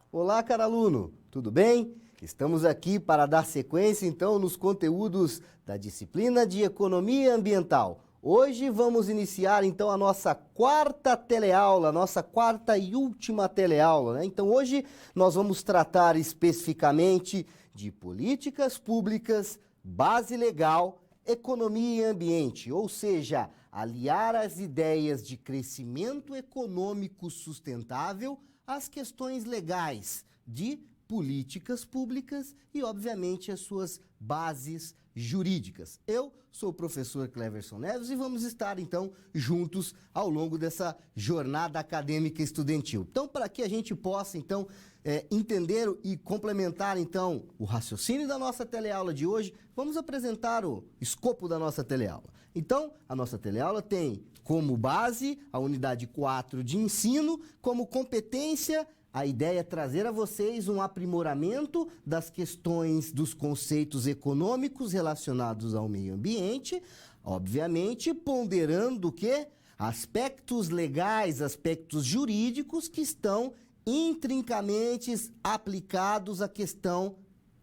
Olá, caro aluno, tudo bem? Estamos aqui para dar sequência, então, nos conteúdos da disciplina de Economia Ambiental. Hoje vamos iniciar, então, a nossa quarta teleaula, nossa quarta e última teleaula, né? Então, hoje nós vamos tratar especificamente de políticas públicas, base legal, economia e ambiente, ou seja, aliar as ideias de crescimento econômico sustentável às questões legais de políticas públicas e, obviamente, as suas bases jurídicas. Eu sou o professor Cleverson Neves e vamos estar, então, juntos ao longo dessa jornada acadêmica estudantil. Então, para que a gente possa, então, entender e complementar, então, o raciocínio da nossa teleaula de hoje, vamos apresentar o escopo da nossa teleaula. Então, a nossa teleaula tem como base a unidade 4 de ensino, como competência. A ideia é trazer a vocês um aprimoramento das questões dos conceitos econômicos relacionados ao meio ambiente, obviamente ponderando o quê? Aspectos legais, aspectos jurídicos que estão intrinsecamente aplicados à questão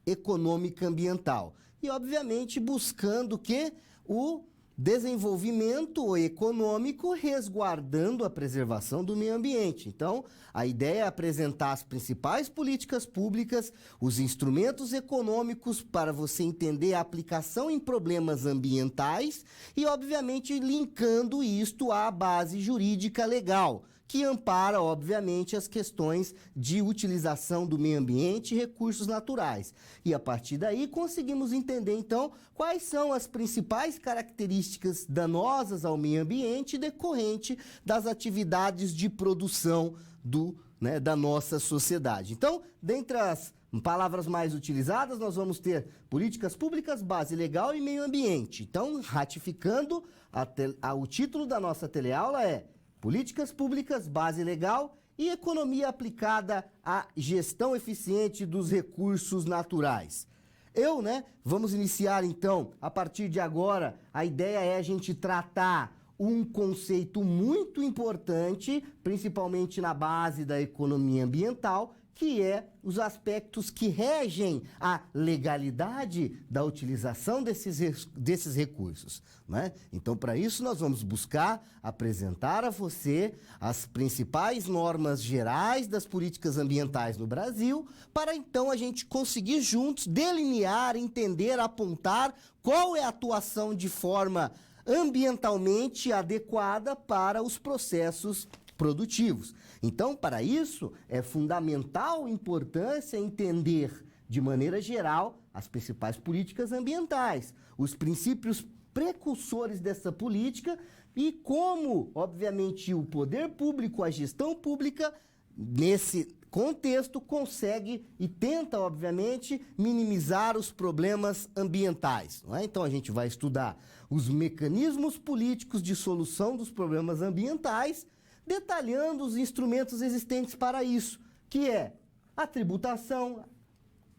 econômica ambiental. E, obviamente, buscando o quê? O desenvolvimento econômico resguardando a preservação do meio ambiente. Então, a ideia é apresentar as principais políticas públicas, os instrumentos econômicos para você entender a aplicação em problemas ambientais e, obviamente, linkando isto à base jurídica legal, que ampara, obviamente, as questões de utilização do meio ambiente e recursos naturais. E, a partir daí, conseguimos entender, então, quais são as principais características danosas ao meio ambiente decorrente das atividades de produção da nossa sociedade. Então, dentre as palavras mais utilizadas, nós vamos ter políticas públicas, base legal e meio ambiente. Então, ratificando, o título da nossa teleaula é Políticas Públicas, Base Legal e Economia Aplicada à Gestão Eficiente dos Recursos Naturais. Vamos iniciar então, a partir de agora, a ideia é a gente tratar um conceito muito importante, principalmente na base da economia ambiental, que é os aspectos que regem a legalidade da utilização desses recursos, né? Então, para isso, nós vamos buscar apresentar a você as principais normas gerais das políticas ambientais no Brasil, para então a gente conseguir juntos delinear, entender, apontar qual é a atuação de forma ambientalmente adequada para os processos produtivos. Então, para isso, é fundamental importância entender, de maneira geral, as principais políticas ambientais, os princípios precursores dessa política e como, obviamente, o poder público, a gestão pública, nesse contexto, consegue e tenta, obviamente, minimizar os problemas ambientais, não é? Então, a gente vai estudar os mecanismos políticos de solução dos problemas ambientais, detalhando os instrumentos existentes para isso, que é a tributação,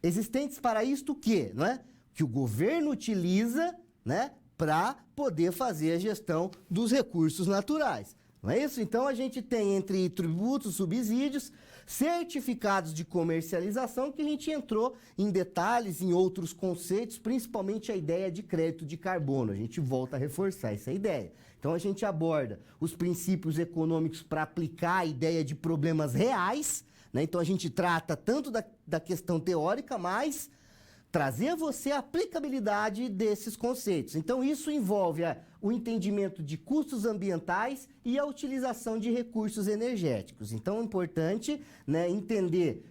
existentes para isto o quê? Não é? Que o governo utiliza, né, para poder fazer a gestão dos recursos naturais. Não é isso? Então, a gente tem entre tributos, subsídios, certificados de comercialização, que a gente entrou em detalhes em outros conceitos, principalmente a ideia de crédito de carbono. A gente volta a reforçar essa ideia. Então, a gente aborda os princípios econômicos para aplicar a ideia de problemas reais, né? Então, a gente trata tanto da questão teórica, mas trazer a você a aplicabilidade desses conceitos. Então, isso envolve o entendimento de custos ambientais e a utilização de recursos energéticos. Então, é importante, né, entender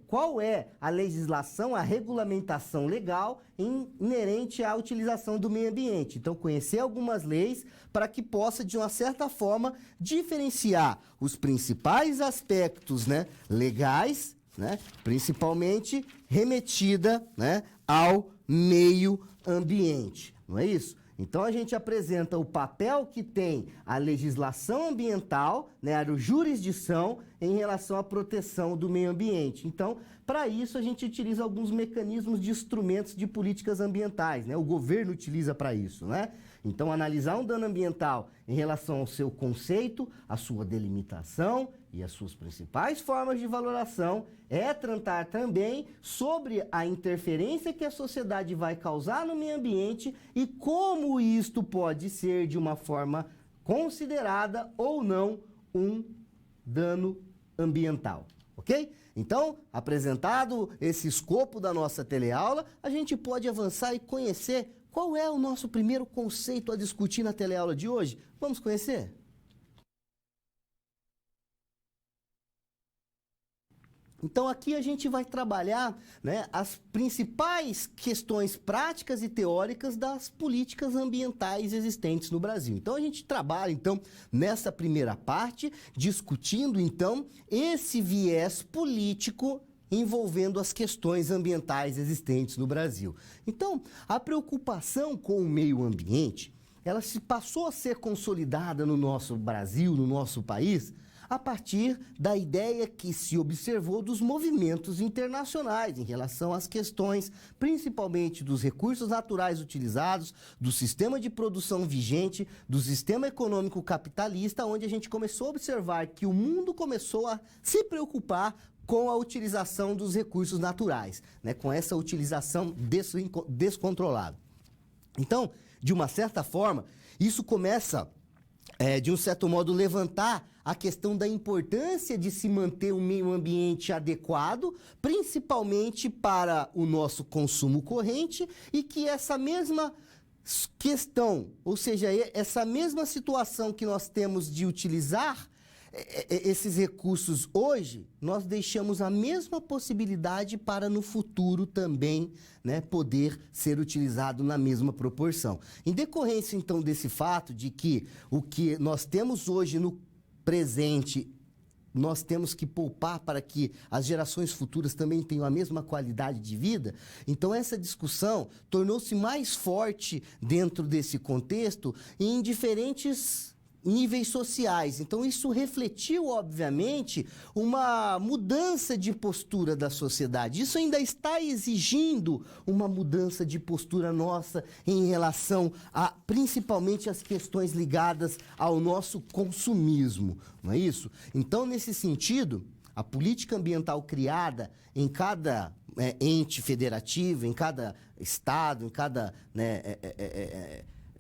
qual é a legislação, a regulamentação legal inerente à utilização do meio ambiente. Então, conhecer algumas leis para que possa, de uma certa forma, diferenciar os principais aspectos, né, legais, né, principalmente remetida, né, ao meio ambiente, não é isso? Então, a gente apresenta o papel que tem a legislação ambiental, né, a jurisdição em relação à proteção do meio ambiente. Então, para isso, a gente utiliza alguns mecanismos de instrumentos de políticas ambientais, né? O governo utiliza para isso, né? Então, analisar um dano ambiental em relação ao seu conceito, a sua delimitação e as suas principais formas de valoração é tratar também sobre a interferência que a sociedade vai causar no meio ambiente e como isto pode ser de uma forma considerada ou não um dano ambiental, ok? Então, apresentado esse escopo da nossa teleaula, a gente pode avançar e conhecer qual é o nosso primeiro conceito a discutir na teleaula de hoje. Vamos conhecer? Então, aqui a gente vai trabalhar, né, as principais questões práticas e teóricas das políticas ambientais existentes no Brasil. Então, a gente trabalha, então, nessa primeira parte, discutindo, então, esse viés político envolvendo as questões ambientais existentes no Brasil. Então, a preocupação com o meio ambiente, ela se passou a ser consolidada no nosso Brasil, no nosso país, a partir da ideia que se observou dos movimentos internacionais em relação às questões, principalmente dos recursos naturais utilizados, do sistema de produção vigente, do sistema econômico capitalista, onde a gente começou a observar que o mundo começou a se preocupar com a utilização dos recursos naturais, né, com essa utilização descontrolada. Então, de uma certa forma, isso começa, de um certo modo, levantar a questão da importância de se manter um meio ambiente adequado, principalmente para o nosso consumo corrente, e que essa mesma questão, ou seja, essa mesma situação que nós temos de utilizar esses recursos hoje, nós deixamos a mesma possibilidade para no futuro também, né, poder ser utilizado na mesma proporção. Em decorrência, então, desse fato de que o que nós temos hoje no presente, nós temos que poupar para que as gerações futuras também tenham a mesma qualidade de vida, então essa discussão tornou-se mais forte dentro desse contexto em diferentes níveis sociais. Então, isso refletiu, obviamente, uma mudança de postura da sociedade. Isso ainda está exigindo uma mudança de postura nossa em relação a, principalmente, as questões ligadas ao nosso consumismo, não é isso? Então, nesse sentido, a política ambiental criada em cada ente federativo, em cada estado, em cada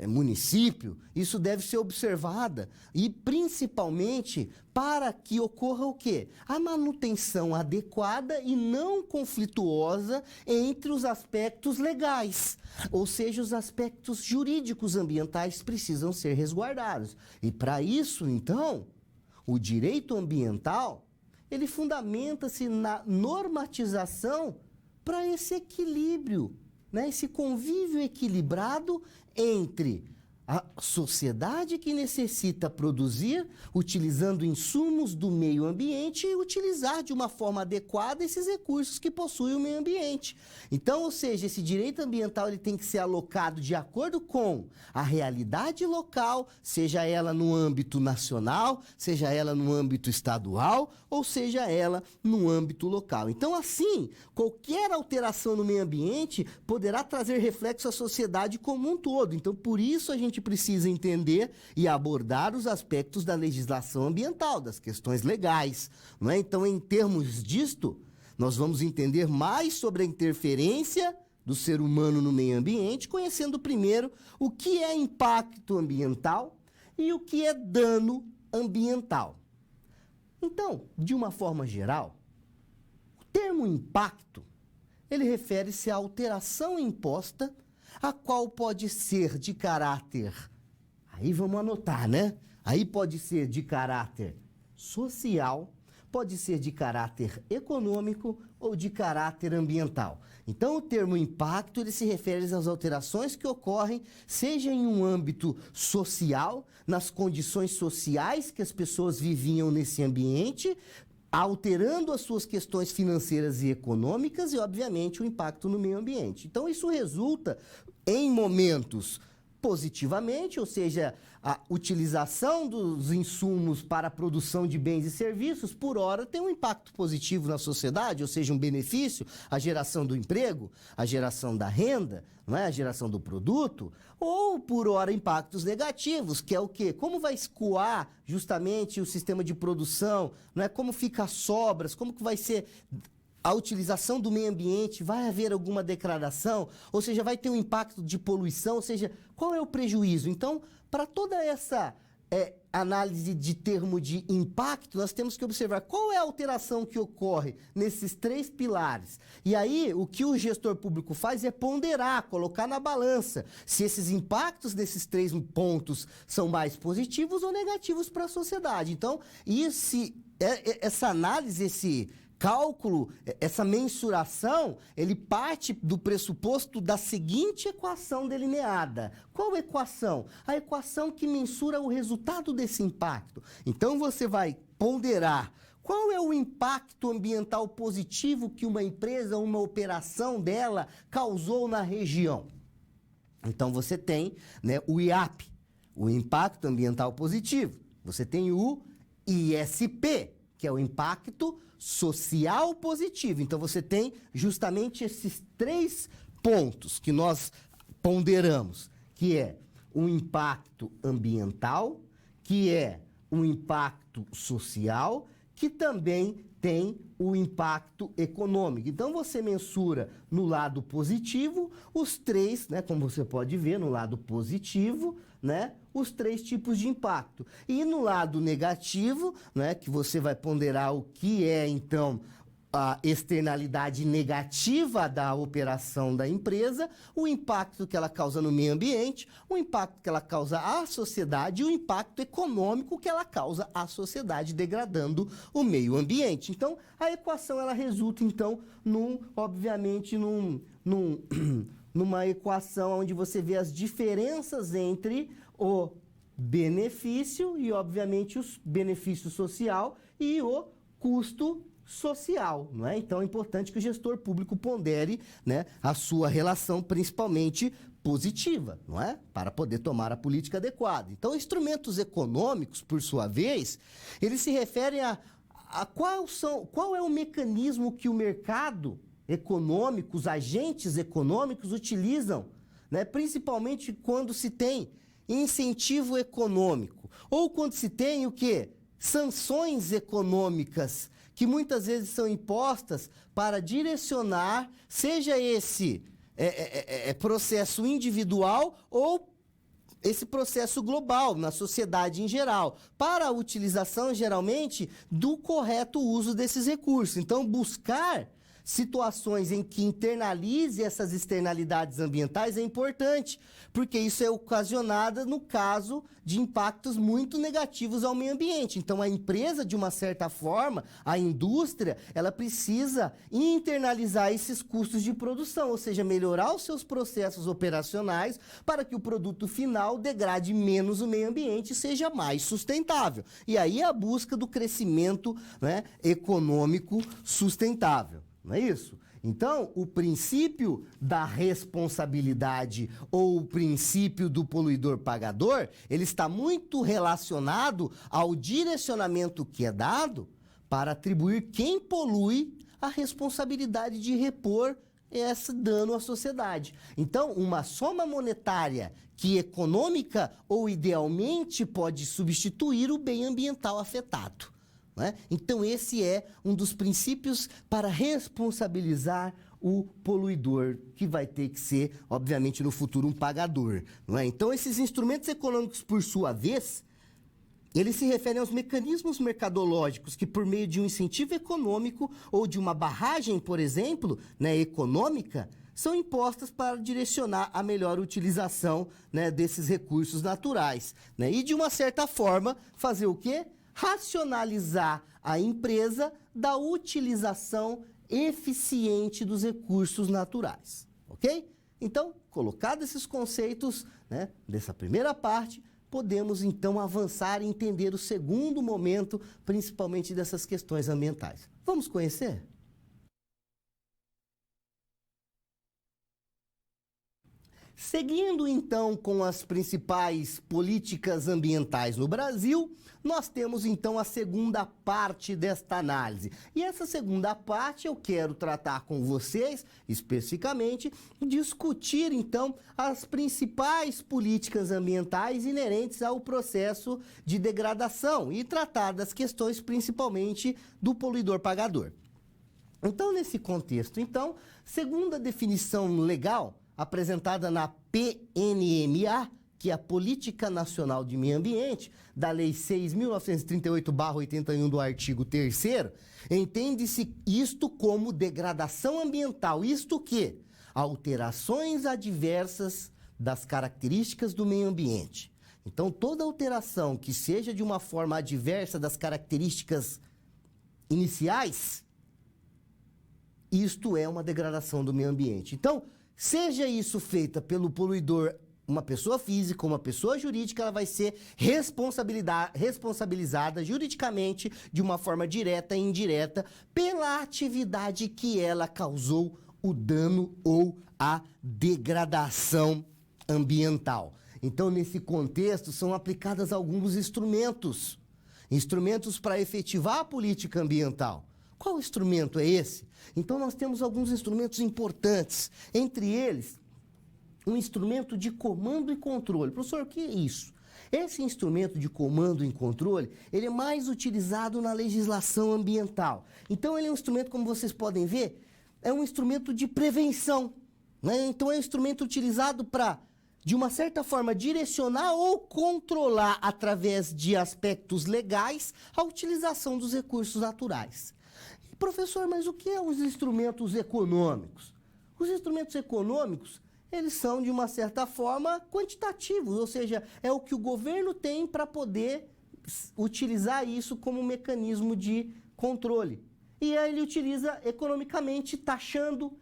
município, isso deve ser observada e principalmente para que ocorra o quê? A manutenção adequada e não conflituosa entre os aspectos legais, ou seja, os aspectos jurídicos ambientais precisam ser resguardados. E para isso, então, o direito ambiental, ele fundamenta-se na normatização para esse equilíbrio, né, esse convívio equilibrado entre a sociedade que necessita produzir, utilizando insumos do meio ambiente e utilizar de uma forma adequada esses recursos que possui o meio ambiente. Então, ou seja, esse direito ambiental ele tem que ser alocado de acordo com a realidade local, seja ela no âmbito nacional, seja ela no âmbito estadual, ou seja ela no âmbito local. Então, assim, qualquer alteração no meio ambiente poderá trazer reflexo à sociedade como um todo. Então, por isso a gente precisa entender e abordar os aspectos da legislação ambiental, das questões legais, não é? Então, em termos disto, nós vamos entender mais sobre a interferência do ser humano no meio ambiente, conhecendo primeiro o que é impacto ambiental e o que é dano ambiental. Então, de uma forma geral, o termo impacto, ele refere-se à alteração imposta, a qual pode ser de caráter, aí vamos anotar, né? Aí pode ser de caráter social, pode ser de caráter econômico ou de caráter ambiental. Então, o termo impacto, ele se refere às alterações que ocorrem, seja em um âmbito social, nas condições sociais que as pessoas viviam nesse ambiente, alterando as suas questões financeiras e econômicas e, obviamente, o impacto no meio ambiente. Então, isso resulta em momentos positivamente, ou seja, a utilização dos insumos para a produção de bens e serviços, por hora, tem um impacto positivo na sociedade, ou seja, um benefício, a geração do emprego, a geração da renda, não é? A geração do produto, ou, por hora, impactos negativos, que é o quê? Como vai escoar justamente o sistema de produção, não é? Como fica as sobras, como que vai ser a utilização do meio ambiente, vai haver alguma degradação, ou seja, vai ter um impacto de poluição, ou seja, qual é o prejuízo? Então, para toda essa análise de termo de impacto, nós temos que observar qual é a alteração que ocorre nesses três pilares. E aí, o que o gestor público faz é ponderar, colocar na balança se esses impactos desses três pontos são mais positivos ou negativos para a sociedade. Então, essa análise, esse cálculo, essa mensuração, ele parte do pressuposto da seguinte equação delineada. Qual equação? A equação que mensura o resultado desse impacto. Então, você vai ponderar qual é o impacto ambiental positivo que uma empresa, uma operação dela causou na região. Então, você tem, né, o IAP, o impacto ambiental positivo. Você tem o ISP, que é o impacto social positivo. Então, você tem justamente esses três pontos que nós ponderamos, que é o impacto ambiental, que é o impacto social, que também tem o impacto econômico. Então, você mensura no lado positivo os três, né, como você pode ver, no lado positivo, né, os três tipos de impacto. E no lado negativo, né, que você vai ponderar o que é, então, a externalidade negativa da operação da empresa, o impacto que ela causa no meio ambiente, o impacto que ela causa à sociedade e o impacto econômico que ela causa à sociedade, degradando o meio ambiente. Então, a equação, ela resulta, então, obviamente, numa equação onde você vê as diferenças entre o benefício e, obviamente, o benefício social e o custo social, não é? Então, é importante que o gestor público pondere, né, a sua relação, principalmente positiva, não é? Para poder tomar a política adequada. Então, instrumentos econômicos, por sua vez, eles se referem a qual é o mecanismo que o mercado econômico, os agentes econômicos utilizam, né, principalmente quando se tem incentivo econômico, ou quando se tem o quê? Sanções econômicas, que muitas vezes são impostas para direcionar, seja esse processo individual ou esse processo global, na sociedade em geral, para a utilização, geralmente, do correto uso desses recursos. Então, buscar situações em que internalize essas externalidades ambientais é importante, porque isso é ocasionado no caso de impactos muito negativos ao meio ambiente. Então, a empresa, de uma certa forma, a indústria, ela precisa internalizar esses custos de produção, ou seja, melhorar os seus processos operacionais para que o produto final degrade menos o meio ambiente e seja mais sustentável. E aí é a busca do crescimento, né, econômico sustentável. Não é isso? Então, o princípio da responsabilidade ou o princípio do poluidor-pagador, ele está muito relacionado ao direcionamento que é dado para atribuir quem polui a responsabilidade de repor esse dano à sociedade. Então, uma soma monetária que econômica ou idealmente pode substituir o bem ambiental afetado. Né? Então, esse é um dos princípios para responsabilizar o poluidor, que vai ter que ser, obviamente, no futuro, um pagador. Não é? Então, esses instrumentos econômicos, por sua vez, eles se referem aos mecanismos mercadológicos que, por meio de um incentivo econômico ou de uma barragem, por exemplo, né, econômica, são impostas para direcionar a melhor utilização, né, desses recursos naturais. Né? E, de uma certa forma, fazer o quê? Racionalizar a empresa da utilização eficiente dos recursos naturais, ok? Então, colocados esses conceitos, né, dessa primeira parte, podemos então avançar e entender o segundo momento, principalmente dessas questões ambientais. Vamos conhecer? Seguindo então com as principais políticas ambientais no Brasil, nós temos então a segunda parte desta análise. E essa segunda parte eu quero tratar com vocês, especificamente, discutir então as principais políticas ambientais inerentes ao processo de degradação e tratar das questões principalmente do poluidor-pagador. Então, nesse contexto, então, segundo a definição legal apresentada na PNMA, que é a Política Nacional de Meio Ambiente, da Lei 6.938/81 do artigo 3º, entende-se isto como degradação ambiental, isto que? Alterações adversas das características do meio ambiente. Então, toda alteração que seja de uma forma adversa das características iniciais, isto é uma degradação do meio ambiente. Então, seja isso feita pelo poluidor, uma pessoa física, uma pessoa jurídica, ela vai ser responsabilizada juridicamente de uma forma direta e indireta pela atividade que ela causou o dano ou a degradação ambiental. Então, nesse contexto, são aplicados alguns instrumentos para efetivar a política ambiental. Qual instrumento é esse? Então, nós temos alguns instrumentos importantes. Entre eles, um instrumento de comando e controle. Professor, o que é isso? Esse instrumento de comando e controle, ele é mais utilizado na legislação ambiental. Então, ele é um instrumento, como vocês podem ver, é um instrumento de prevenção, né? Então, é um instrumento utilizado para, de uma certa forma, direcionar ou controlar, através de aspectos legais, a utilização dos recursos naturais. Professor, mas o que são os instrumentos econômicos? Os instrumentos econômicos, eles são, de uma certa forma, quantitativos, ou seja, é o que o governo tem para poder utilizar isso como mecanismo de controle. E aí ele utiliza economicamente, taxando,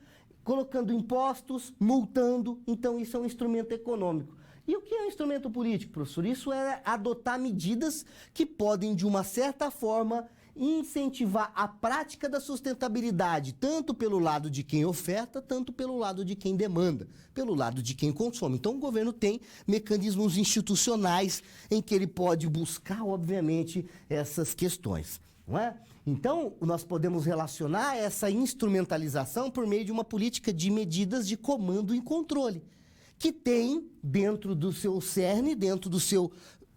colocando impostos, multando. Então, isso é um instrumento econômico. E o que é um instrumento político, professor? Isso é adotar medidas que podem, de uma certa forma, incentivar a prática da sustentabilidade, tanto pelo lado de quem oferta, tanto pelo lado de quem demanda, pelo lado de quem consome. Então, o governo tem mecanismos institucionais em que ele pode buscar, obviamente, essas questões, não é? Então, nós podemos relacionar essa instrumentalização por meio de uma política de medidas de comando e controle, que tem, dentro do seu cerne, dentro do seu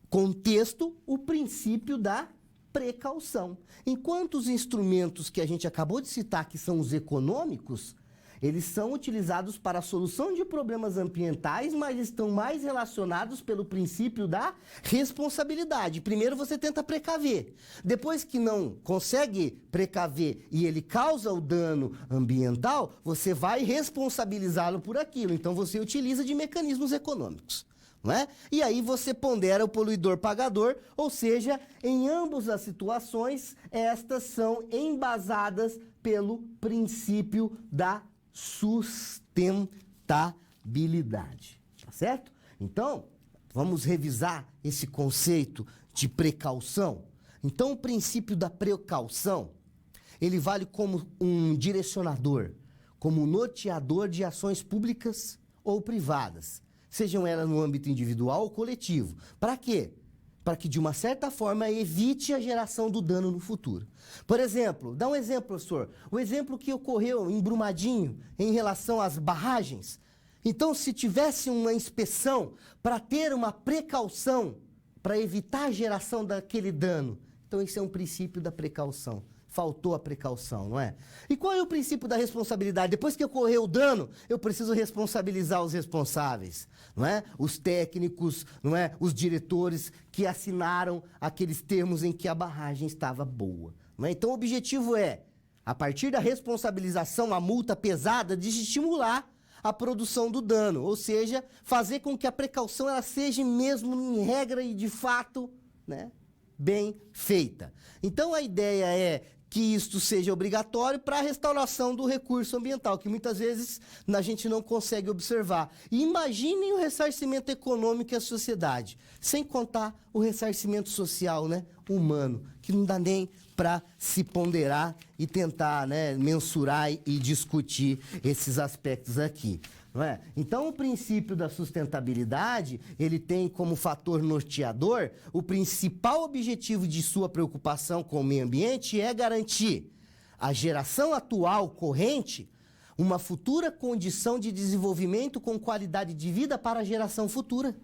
contexto, o princípio da precaução. Enquanto os instrumentos que a gente acabou de citar, que são os econômicos, eles são utilizados para a solução de problemas ambientais, mas estão mais relacionados pelo princípio da responsabilidade. Primeiro você tenta precaver. Depois que não consegue precaver e ele causa o dano ambiental, você vai responsabilizá-lo por aquilo. Então você utiliza de mecanismos econômicos. Não é? E aí você pondera o poluidor-pagador, ou seja, em ambas as situações, estas são embasadas pelo princípio da sustentabilidade, tá certo? Então, vamos revisar esse conceito de precaução. Então, o princípio da precaução, ele vale como um direcionador, como um norteador de ações públicas ou privadas, sejam elas no âmbito individual ou coletivo. Para quê? Para que, de uma certa forma, evite a geração do dano no futuro. Por exemplo, dá um exemplo, professor. O exemplo que ocorreu em Brumadinho, em relação às barragens. Então, se tivesse uma inspeção para ter uma precaução, para evitar a geração daquele dano, então esse é um princípio da precaução. Faltou a precaução, não é? E qual é o princípio da responsabilidade? Depois que ocorreu o dano, eu preciso responsabilizar os responsáveis, não é? Os técnicos, não é? Os diretores que assinaram aqueles termos em que a barragem estava boa, não é? Então, o objetivo é, a partir da responsabilização, a multa pesada, de estimular a produção do dano, ou seja, fazer com que a precaução ela seja mesmo em regra e de fato, né, bem feita. Então, a ideia é que isto seja obrigatório para a restauração do recurso ambiental, que muitas vezes a gente não consegue observar. E imaginem o ressarcimento econômico à sociedade, sem contar o ressarcimento social, né, humano, que não dá nem para se ponderar e tentar, né, mensurar e discutir esses aspectos aqui. não é? Então, o princípio da sustentabilidade, ele tem como fator norteador o principal objetivo de sua preocupação com o meio ambiente é garantir a geração atual corrente uma futura condição de desenvolvimento com qualidade de vida para a geração futura.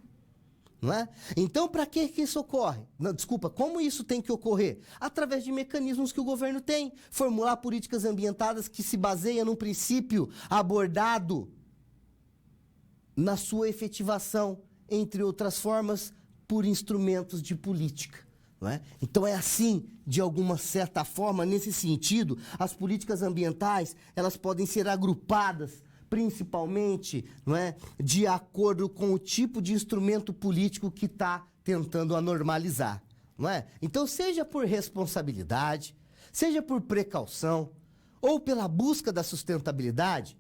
Não é? Então, para que isso ocorre? Não, desculpa, como isso tem que ocorrer? Através de mecanismos que o governo tem. Formular políticas ambientais que se baseiam num princípio abordado na sua efetivação, entre outras formas, por instrumentos de política. Não é? Então, é assim, de alguma certa forma, nesse sentido, as políticas ambientais elas podem ser agrupadas principalmente, não é, de acordo com o tipo de instrumento político que está tentando anormalizar, não é? Então, seja por responsabilidade, seja por precaução, ou pela busca da sustentabilidade,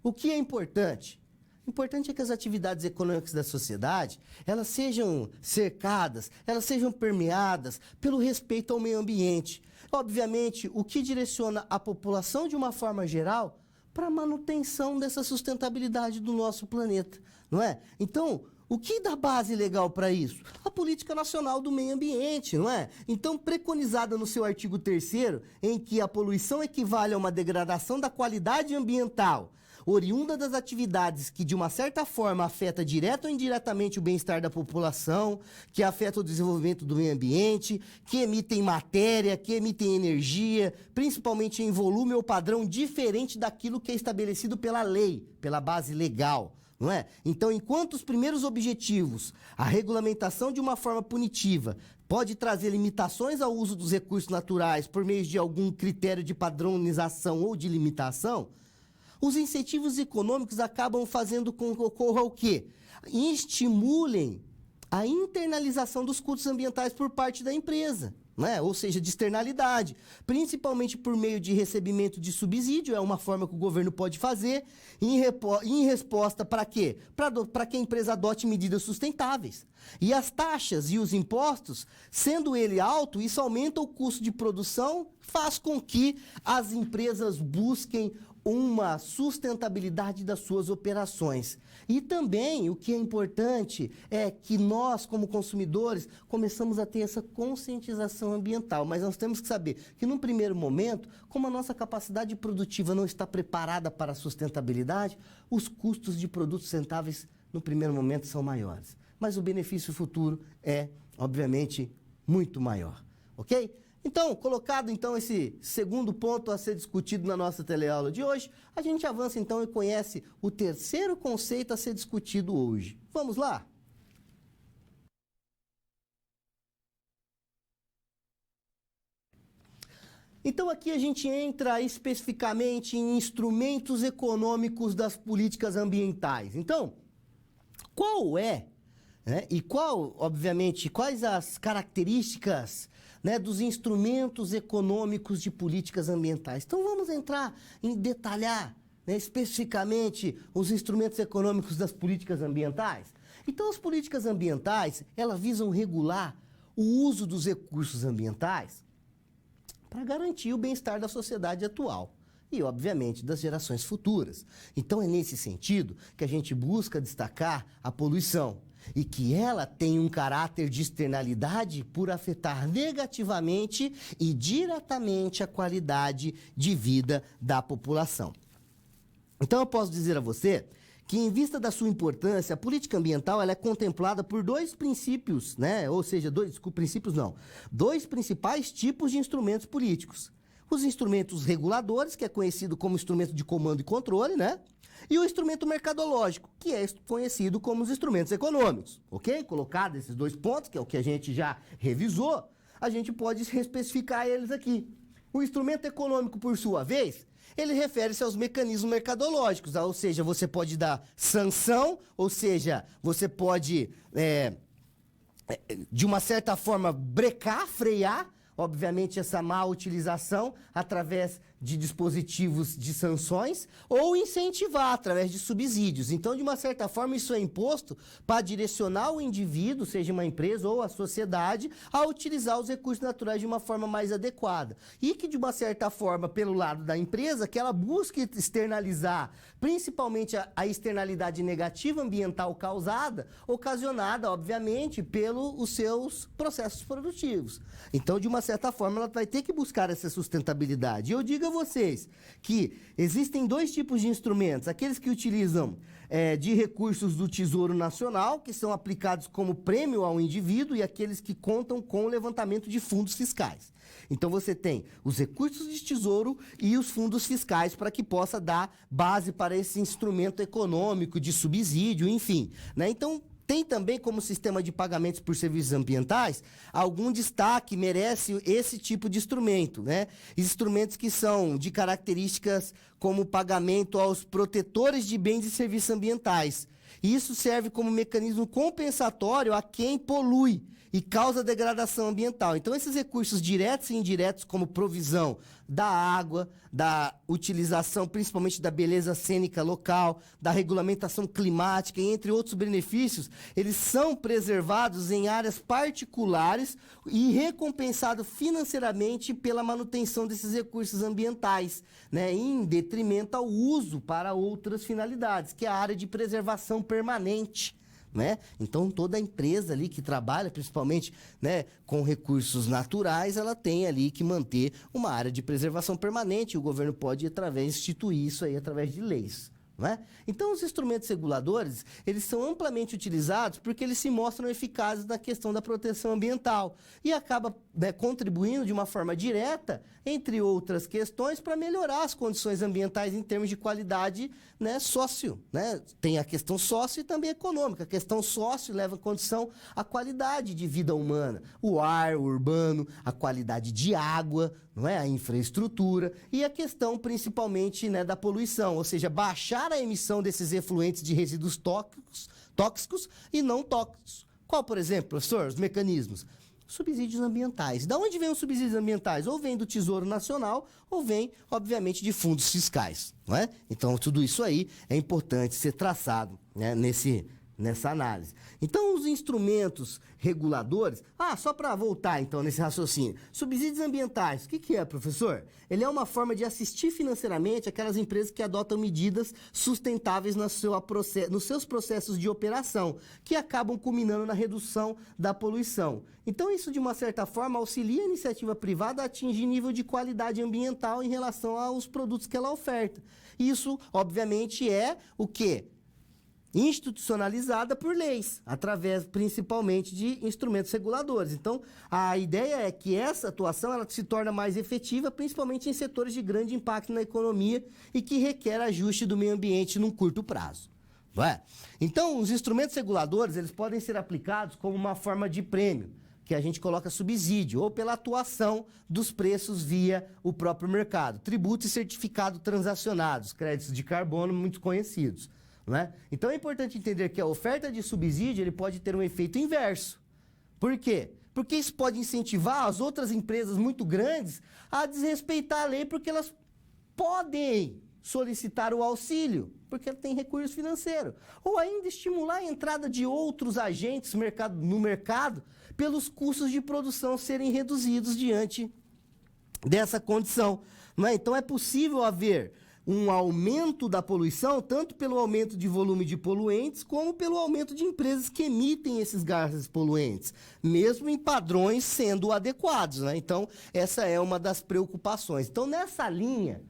o que é importante? O importante é que as atividades econômicas da sociedade, elas sejam cercadas, elas sejam permeadas pelo respeito ao meio ambiente. Obviamente, o que direciona a população de uma forma geral para a manutenção dessa sustentabilidade do nosso planeta, não é? Então, o que dá base legal para isso? A Política Nacional do Meio Ambiente, não é? Então, preconizada no seu artigo 3º, em que a poluição equivale a uma degradação da qualidade ambiental, oriunda das atividades que, de uma certa forma, afeta direto ou indiretamente o bem-estar da população, que afeta o desenvolvimento do meio ambiente, que emitem matéria, que emitem energia, principalmente em volume ou padrão diferente daquilo que é estabelecido pela lei, pela base legal, não é? Então, enquanto os primeiros objetivos, a regulamentação de uma forma punitiva, pode trazer limitações ao uso dos recursos naturais por meio de algum critério de padronização ou de limitação, os incentivos econômicos acabam fazendo com que ocorra o quê? Estimulem a internalização dos custos ambientais por parte da empresa, né? Ou seja, de externalidade, principalmente por meio de recebimento de subsídio, é uma forma que o governo pode fazer, em resposta para quê? Para que a empresa adote medidas sustentáveis. E as taxas e os impostos, sendo ele alto, isso aumenta o custo de produção, faz com que as empresas busquem uma sustentabilidade das suas operações. E também, o que é importante é que nós, como consumidores, começamos a ter essa conscientização ambiental. Mas nós temos que saber que, num primeiro momento, como a nossa capacidade produtiva não está preparada para a sustentabilidade, os custos de produtos sustentáveis, no primeiro momento, são maiores. Mas o benefício futuro é, obviamente, muito maior. Ok? Então, colocado então esse segundo ponto a ser discutido na nossa teleaula de hoje, a gente avança então e conhece o terceiro conceito a ser discutido hoje. Vamos lá? Então aqui a gente entra especificamente em instrumentos econômicos das políticas ambientais. Então, qual é, né, e obviamente, quais as características, né, dos instrumentos econômicos de políticas ambientais? Então vamos entrar em detalhar, né, especificamente os instrumentos econômicos das políticas ambientais. Então as políticas ambientais, elas visam regular o uso dos recursos ambientais para garantir o bem-estar da sociedade atual e, obviamente, das gerações futuras. Então é nesse sentido que a gente busca destacar a poluição, e que ela tem um caráter de externalidade por afetar negativamente e diretamente a qualidade de vida da população. Então eu posso dizer a você que, em vista da sua importância, a política ambiental ela é contemplada por dois princípios, né? Ou seja, dois principais tipos de instrumentos políticos. Os instrumentos reguladores, que é conhecido como instrumento de comando e controle, né? E o instrumento mercadológico, que é conhecido como os instrumentos econômicos, ok? Colocado esses dois pontos, que é o que a gente já revisou, a gente pode especificar eles aqui. O instrumento econômico, por sua vez, ele refere-se aos mecanismos mercadológicos, ou seja, você pode dar sanção, ou seja, você pode, de uma certa forma, brecar, frear, obviamente, essa má utilização através de dispositivos de sanções ou incentivar através de subsídios. Então, de uma certa forma, isso é imposto para direcionar o indivíduo, seja uma empresa ou a sociedade, a utilizar os recursos naturais de uma forma mais adequada. E que, de uma certa forma, pelo lado da empresa, que ela busque externalizar, principalmente a externalidade negativa ambiental causada, ocasionada, obviamente, pelos seus processos produtivos. Então, de uma certa forma, ela vai ter que buscar essa sustentabilidade. E eu digo a vocês que existem dois tipos de instrumentos, aqueles que utilizam de recursos do Tesouro Nacional, que são aplicados como prêmio ao indivíduo, e aqueles que contam com o levantamento de fundos fiscais. Então você tem os recursos de tesouro e os fundos fiscais para que possa dar base para esse instrumento econômico de subsídio, enfim, né? Então, tem também como sistema de pagamentos por serviços ambientais, algum destaque merece esse tipo de instrumento, né? Instrumentos que são de características como pagamento aos protetores de bens e serviços ambientais. Isso serve como mecanismo compensatório a quem polui e causa degradação ambiental. Então, esses recursos diretos e indiretos, como provisão da água, da utilização principalmente da beleza cênica local, da regulamentação climática e entre outros benefícios, eles são preservados em áreas particulares e recompensados financeiramente pela manutenção desses recursos ambientais, né, em detrimento ao uso para outras finalidades, que é a área de preservação permanente. Né? Então, toda empresa ali que trabalha, principalmente, né, com recursos naturais, ela tem ali que manter uma área de preservação permanente. O governo pode, instituir isso aí através de leis. Não é? Então, os instrumentos reguladores, eles são amplamente utilizados porque eles se mostram eficazes na questão da proteção ambiental e acaba, né, contribuindo de uma forma direta, entre outras questões, para melhorar as condições ambientais em termos de qualidade, né, sócio. Né? Tem a questão sócio e também econômica. A questão sócio leva em condição a qualidade de vida humana, o ar urbano, a qualidade de água, não é? A infraestrutura e a questão principalmente, né, da poluição, ou seja, baixar a emissão desses efluentes de resíduos tóxicos e não tóxicos. Qual, por exemplo, professor, os mecanismos? Subsídios ambientais. Da onde vem os subsídios ambientais? Ou vem do Tesouro Nacional ou vem, obviamente, de fundos fiscais. Não é? Então, tudo isso aí é importante ser traçado, né, nessa análise. Então, os instrumentos reguladores... só para voltar, então, nesse raciocínio. Subsídios ambientais, o que é, professor? Ele é uma forma de assistir financeiramente aquelas empresas que adotam medidas sustentáveis nos seus processos de operação, que acabam culminando na redução da poluição. Então, isso, de uma certa forma, auxilia a iniciativa privada a atingir nível de qualidade ambiental em relação aos produtos que ela oferta. Isso, obviamente, é o quê? Institucionalizada por leis, através principalmente de instrumentos reguladores. Então, a ideia é que essa atuação ela se torna mais efetiva, principalmente em setores de grande impacto na economia e que requer ajuste do meio ambiente num curto prazo. Não é? Então, os instrumentos reguladores eles podem ser aplicados como uma forma de prêmio, que a gente coloca subsídio, ou pela atuação dos preços via o próprio mercado. Tributo e certificado transacionados, créditos de carbono muito conhecidos. Não é? Então é importante entender que a oferta de subsídio ele pode ter um efeito inverso. Por quê? Porque isso pode incentivar as outras empresas muito grandes a desrespeitar a lei porque elas podem solicitar o auxílio, porque tem recurso financeiro. Ou ainda estimular a entrada de outros agentes no mercado pelos custos de produção serem reduzidos diante dessa condição. Não é? Então é possível haver um aumento da poluição, tanto pelo aumento de volume de poluentes, como pelo aumento de empresas que emitem esses gases poluentes, mesmo em padrões sendo adequados. Né? Então, essa é uma das preocupações. Então, nessa linha,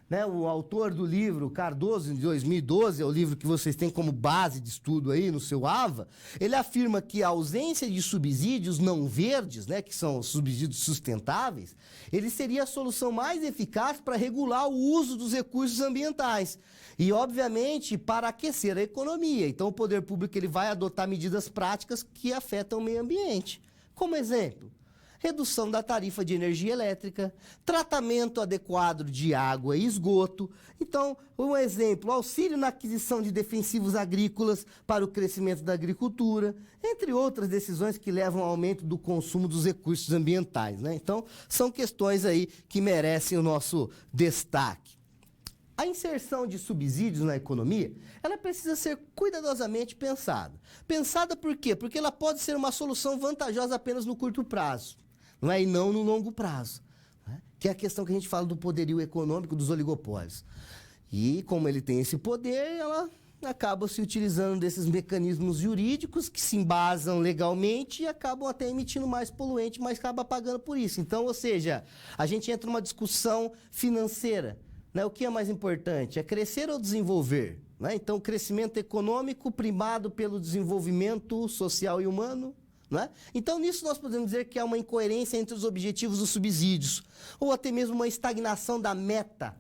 né, o autor do livro, Cardoso, de 2012, é o livro que vocês têm como base de estudo aí no seu AVA, ele afirma que a ausência de subsídios não verdes, né, que são subsídios sustentáveis, ele seria a solução mais eficaz para regular o uso dos recursos ambientais e, obviamente, para aquecer a economia. Então, o poder público ele vai adotar medidas práticas que afetam o meio ambiente. Como exemplo, redução da tarifa de energia elétrica, tratamento adequado de água e esgoto. Então, um exemplo, auxílio na aquisição de defensivos agrícolas para o crescimento da agricultura, entre outras decisões que levam ao aumento do consumo dos recursos ambientais, né? Então, são questões aí que merecem o nosso destaque. A inserção de subsídios na economia, ela precisa ser cuidadosamente pensada. Pensada por quê? Porque ela pode ser uma solução vantajosa apenas no curto prazo, não é? E não no longo prazo, né? Que é a questão que a gente fala do poderio econômico dos oligopólios. E como ele tem esse poder, ela acaba se utilizando desses mecanismos jurídicos que se embasam legalmente e acabam até emitindo mais poluente, mas acaba pagando por isso. Então, ou seja, a gente entra numa discussão financeira, né? O que é mais importante? É crescer ou desenvolver? Né? Então, o crescimento econômico primado pelo desenvolvimento social e humano. Né? Então, nisso nós podemos dizer que há uma incoerência entre os objetivos dos subsídios, ou até mesmo uma estagnação da meta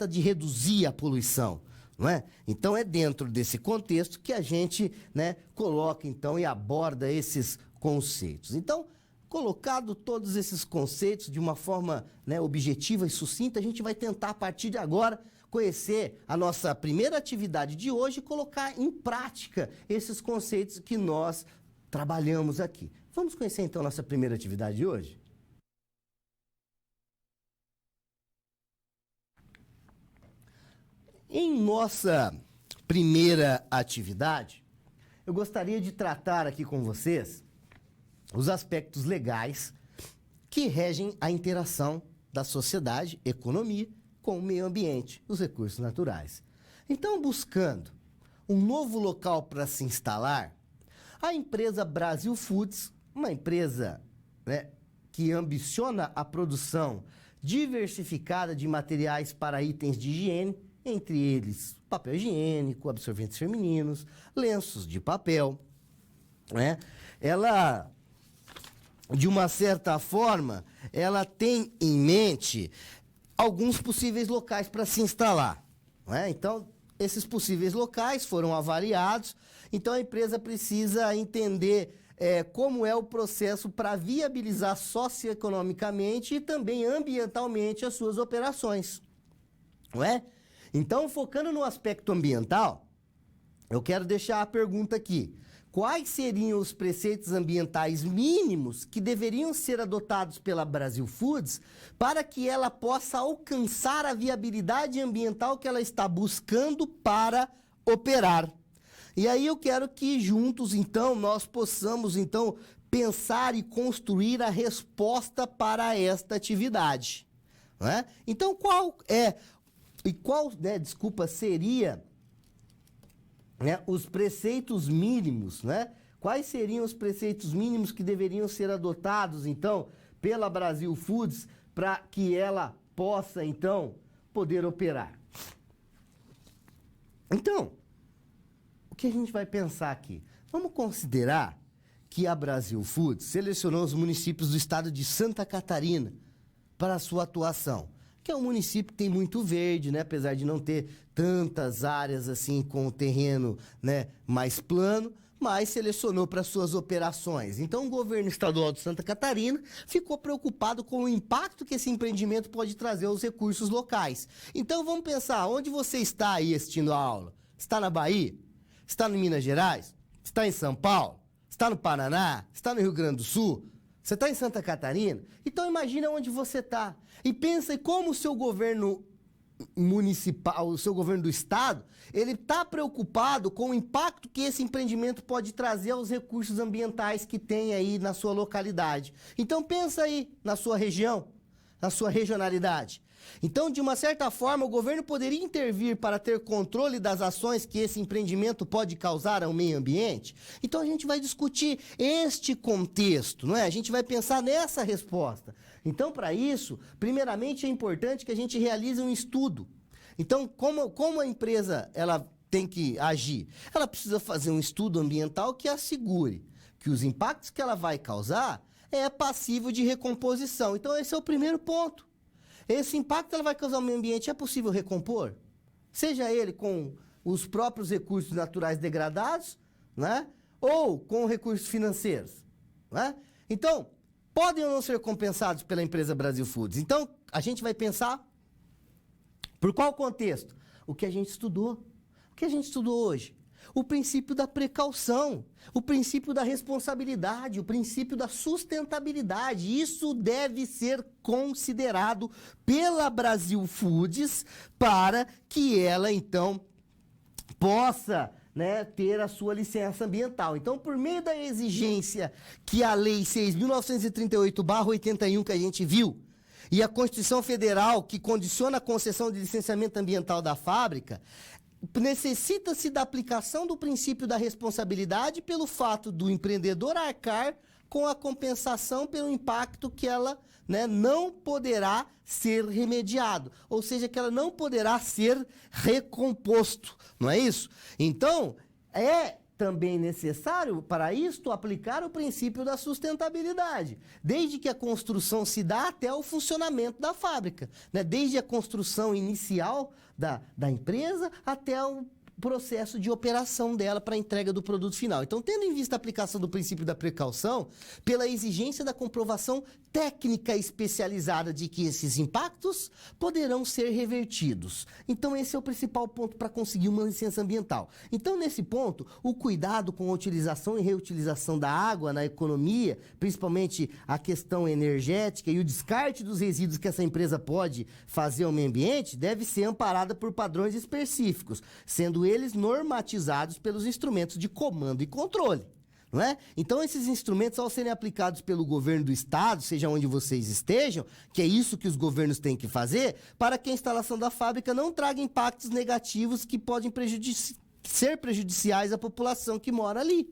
de reduzir a poluição. Não é? Então, é dentro desse contexto que a gente, né, coloca então e aborda esses conceitos. Então, colocado todos esses conceitos de uma forma, né, objetiva e sucinta, a gente vai tentar, a partir de agora, conhecer a nossa primeira atividade de hoje e colocar em prática esses conceitos que nós trabalhamos aqui. Vamos conhecer, então, a nossa primeira atividade de hoje? Em nossa primeira atividade, eu gostaria de tratar aqui com vocês os aspectos legais que regem a interação da sociedade, economia, com o meio ambiente, os recursos naturais. Então, buscando um novo local para se instalar, a empresa Brasil Foods, uma empresa, né, que ambiciona a produção diversificada de materiais para itens de higiene, entre eles papel higiênico, absorventes femininos, lenços de papel, né? Ela, de uma certa forma, ela tem em mente alguns possíveis locais para se instalar, né? Então, esses possíveis locais foram avaliados, então a empresa precisa entender como é o processo para viabilizar socioeconomicamente e também ambientalmente as suas operações, não é? Então, focando no aspecto ambiental, eu quero deixar a pergunta aqui. Quais seriam os preceitos ambientais mínimos que deveriam ser adotados pela Brasil Foods para que ela possa alcançar a viabilidade ambiental que ela está buscando para operar? E aí eu quero que juntos, então, nós possamos, então, pensar e construir a resposta para esta atividade, não é? Então, seria, né, os preceitos mínimos, né? Quais seriam os preceitos mínimos que deveriam ser adotados, então, pela Brasil Foods para que ela possa, então, poder operar? Então, o que a gente vai pensar aqui? Vamos considerar que a Brasil Foods selecionou os municípios do estado de Santa Catarina para a sua atuação, que é um município que tem muito verde, né? Apesar de não ter tantas áreas assim com o terreno, né, mais plano, mas selecionou para suas operações. Então, o governo estadual de Santa Catarina ficou preocupado com o impacto que esse empreendimento pode trazer aos recursos locais. Então, vamos pensar, onde você está aí assistindo a aula? Está na Bahia? Está em Minas Gerais? Está em São Paulo? Está no Paraná? Está no Rio Grande do Sul? Você está em Santa Catarina? Então imagina onde você está. E pensa em como o seu governo municipal, o seu governo do estado, ele está preocupado com o impacto que esse empreendimento pode trazer aos recursos ambientais que tem aí na sua localidade. Então pensa aí na sua região, na sua regionalidade. Então, de uma certa forma, o governo poderia intervir para ter controle das ações que esse empreendimento pode causar ao meio ambiente? Então, a gente vai discutir este contexto, não é? A gente vai pensar nessa resposta. Então, para isso, primeiramente é importante que a gente realize um estudo. Então, como a empresa ela tem que agir? Ela precisa fazer um estudo ambiental que assegure que os impactos que ela vai causar é passível de recomposição. Então, esse é o primeiro ponto. Esse impacto que ela vai causar no meio ambiente é possível recompor? Seja ele com os próprios recursos naturais degradados, né? Ou com recursos financeiros, né? Então, podem ou não ser compensados pela empresa Brasil Foods? Então, a gente vai pensar por qual contexto? O que a gente estudou. O que a gente estudou hoje? O princípio da precaução, o princípio da responsabilidade, o princípio da sustentabilidade. Isso deve ser considerado pela Brasil Foods para que ela, então, possa, né, ter a sua licença ambiental. Então, por meio da exigência que a Lei 6.938/81 que a gente viu, e a Constituição Federal que condiciona a concessão de licenciamento ambiental da fábrica, necessita-se da aplicação do princípio da responsabilidade pelo fato do empreendedor arcar com a compensação pelo impacto que ela, né, não poderá ser remediado, ou seja, que ela não poderá ser recomposto, não é isso? Então, é também necessário, para isto, aplicar o princípio da sustentabilidade, desde que a construção se dá até o funcionamento da fábrica, né? Desde a construção inicial da empresa até o processo de operação dela para a entrega do produto final. Então, tendo em vista a aplicação do princípio da precaução, pela exigência da comprovação técnica especializada de que esses impactos poderão ser revertidos. Então, esse é o principal ponto para conseguir uma licença ambiental. Então, nesse ponto, o cuidado com a utilização e reutilização da água na economia, principalmente a questão energética e o descarte dos resíduos que essa empresa pode fazer ao meio ambiente, deve ser amparada por padrões específicos, sendo eles normatizados pelos instrumentos de comando e controle. Não é? Então, esses instrumentos, ao serem aplicados pelo governo do estado, seja onde vocês estejam, que é isso que os governos têm que fazer, para que a instalação da fábrica não traga impactos negativos que podem ser prejudiciais à população que mora ali,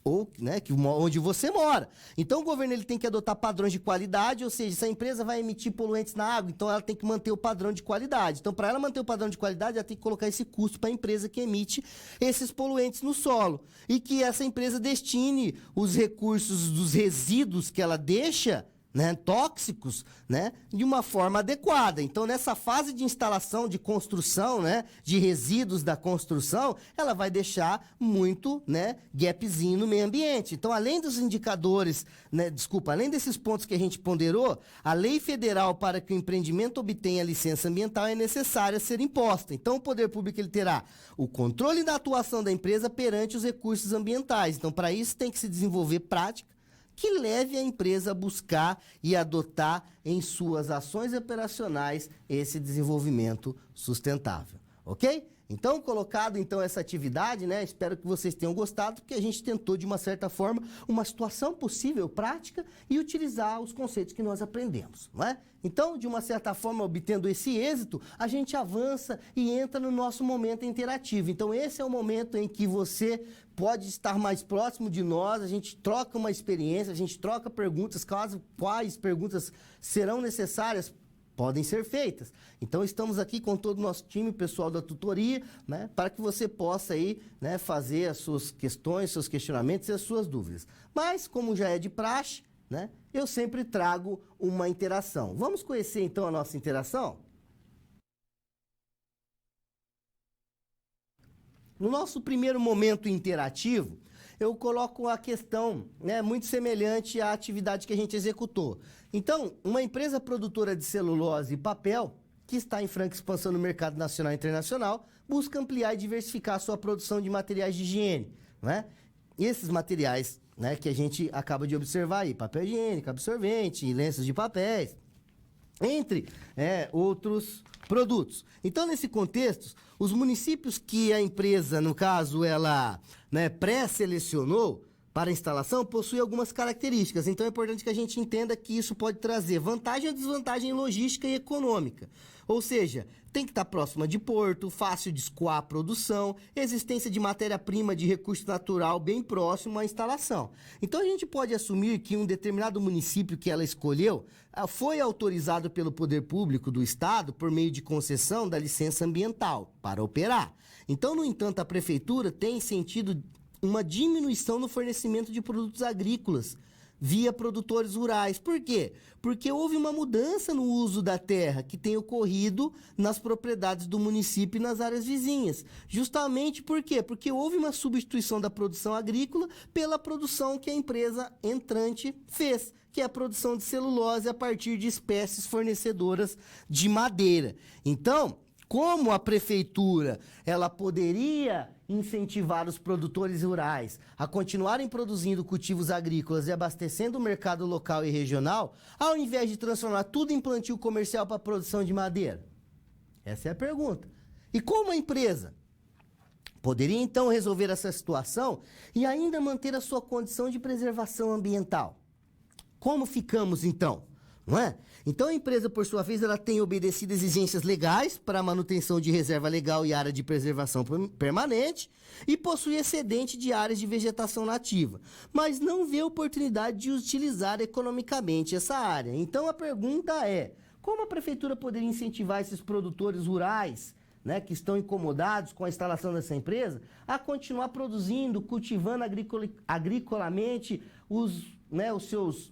ou, né, onde você mora. Então, o governo ele tem que adotar padrões de qualidade, ou seja, se a empresa vai emitir poluentes na água, então ela tem que manter o padrão de qualidade. Então, para ela manter o padrão de qualidade, ela tem que colocar esse custo para a empresa que emite esses poluentes no solo. E que essa empresa destine os recursos dos resíduos que ela deixa, né, tóxicos, né, de uma forma adequada. Então, nessa fase de instalação, de construção, né, de resíduos da construção, ela vai deixar muito, né, gapzinho no meio ambiente. Então, além dos indicadores, né, além desses pontos que a gente ponderou, a lei federal para que o empreendimento obtenha licença ambiental é necessária ser imposta. Então, o poder público ele terá o controle da atuação da empresa perante os recursos ambientais. Então, para isso tem que se desenvolver prática que leve a empresa a buscar e adotar em suas ações operacionais esse desenvolvimento sustentável, ok? Então, colocado então essa atividade, né? Espero que vocês tenham gostado, porque a gente tentou, de uma certa forma, uma situação possível, prática, e utilizar os conceitos que nós aprendemos, não é? Então, de uma certa forma, obtendo esse êxito, a gente avança e entra no nosso momento interativo. Então, esse é o momento em que você pode estar mais próximo de nós, a gente troca uma experiência, a gente troca perguntas, quais perguntas serão necessárias, podem ser feitas. Então, estamos aqui com todo o nosso time, pessoal da tutoria, né, para que você possa aí, né, fazer as suas questões, seus questionamentos e as suas dúvidas. Mas, como já é de praxe, né, eu sempre trago uma interação. Vamos conhecer, então, a nossa interação? No nosso primeiro momento interativo, eu coloco a questão, né, muito semelhante à atividade que a gente executou. Então, uma empresa produtora de celulose e papel, que está em franca expansão no mercado nacional e internacional, busca ampliar e diversificar a sua produção de materiais de higiene, né? E esses materiais, né, que a gente acaba de observar aí, papel higiênico, absorvente, lenços de papéis, entre outros produtos. Então, nesse contexto, os municípios que a empresa, no caso, ela, né, pré-selecionou para a instalação, possuem algumas características. Então, é importante que a gente entenda que isso pode trazer vantagem ou desvantagem logística e econômica. Ou seja, tem que estar próxima de porto, fácil de escoar a produção, existência de matéria-prima de recurso natural bem próximo à instalação. Então, a gente pode assumir que um determinado município que ela escolheu foi autorizado pelo poder público do estado por meio de concessão da licença ambiental para operar. Então, no entanto, a prefeitura tem sentido uma diminuição no fornecimento de produtos agrícolas, via produtores rurais. Por quê? Porque houve uma mudança no uso da terra que tem ocorrido nas propriedades do município e nas áreas vizinhas. Justamente por quê? Porque houve uma substituição da produção agrícola pela produção que a empresa entrante fez, que é a produção de celulose a partir de espécies fornecedoras de madeira. Então, como a prefeitura ela poderia incentivar os produtores rurais a continuarem produzindo cultivos agrícolas e abastecendo o mercado local e regional, ao invés de transformar tudo em plantio comercial para a produção de madeira? Essa é a pergunta. E como a empresa poderia então resolver essa situação e ainda manter a sua condição de preservação ambiental? Como ficamos então? Não é? Então a empresa, por sua vez, ela tem obedecido exigências legais para a manutenção de reserva legal e área de preservação permanente e possui excedente de áreas de vegetação nativa, mas não vê oportunidade de utilizar economicamente essa área. Então a pergunta é, como a prefeitura poderia incentivar esses produtores rurais, né, que estão incomodados com a instalação dessa empresa, a continuar produzindo, cultivando agricolamente os seus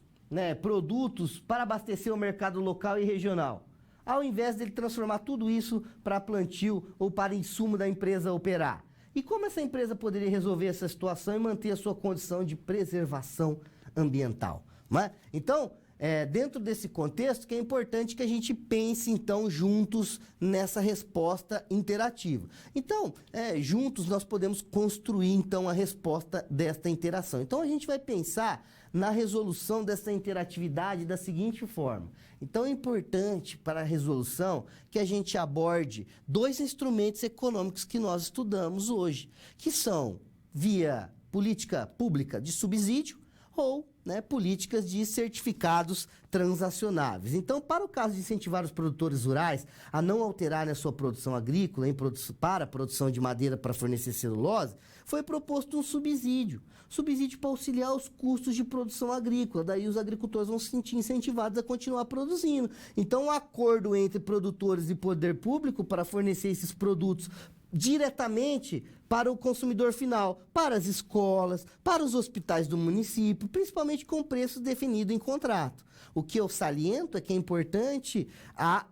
produtos para abastecer o mercado local e regional, ao invés dele transformar tudo isso para plantio ou para insumo da empresa operar? E como essa empresa poderia resolver essa situação e manter a sua condição de preservação ambiental? Não é? Então, dentro desse contexto que é importante que a gente pense, então, juntos nessa resposta interativa. Então, juntos nós podemos construir, então, a resposta desta interação. Então, a gente vai pensar na resolução dessa interatividade da seguinte forma. Então, é importante para a resolução que a gente aborde dois instrumentos econômicos que nós estudamos hoje, que são via política pública de subsídio ou políticas de certificados transacionáveis. Então, para o caso de incentivar os produtores rurais a não alterarem a sua produção agrícola para a produção de madeira para fornecer celulose, foi proposto um subsídio para auxiliar os custos de produção agrícola. Daí os agricultores vão se sentir incentivados a continuar produzindo. Então, um acordo entre produtores e poder público para fornecer esses produtos diretamente para o consumidor final, para as escolas, para os hospitais do município, principalmente com preço definido em contrato. O que eu saliento é que é importante a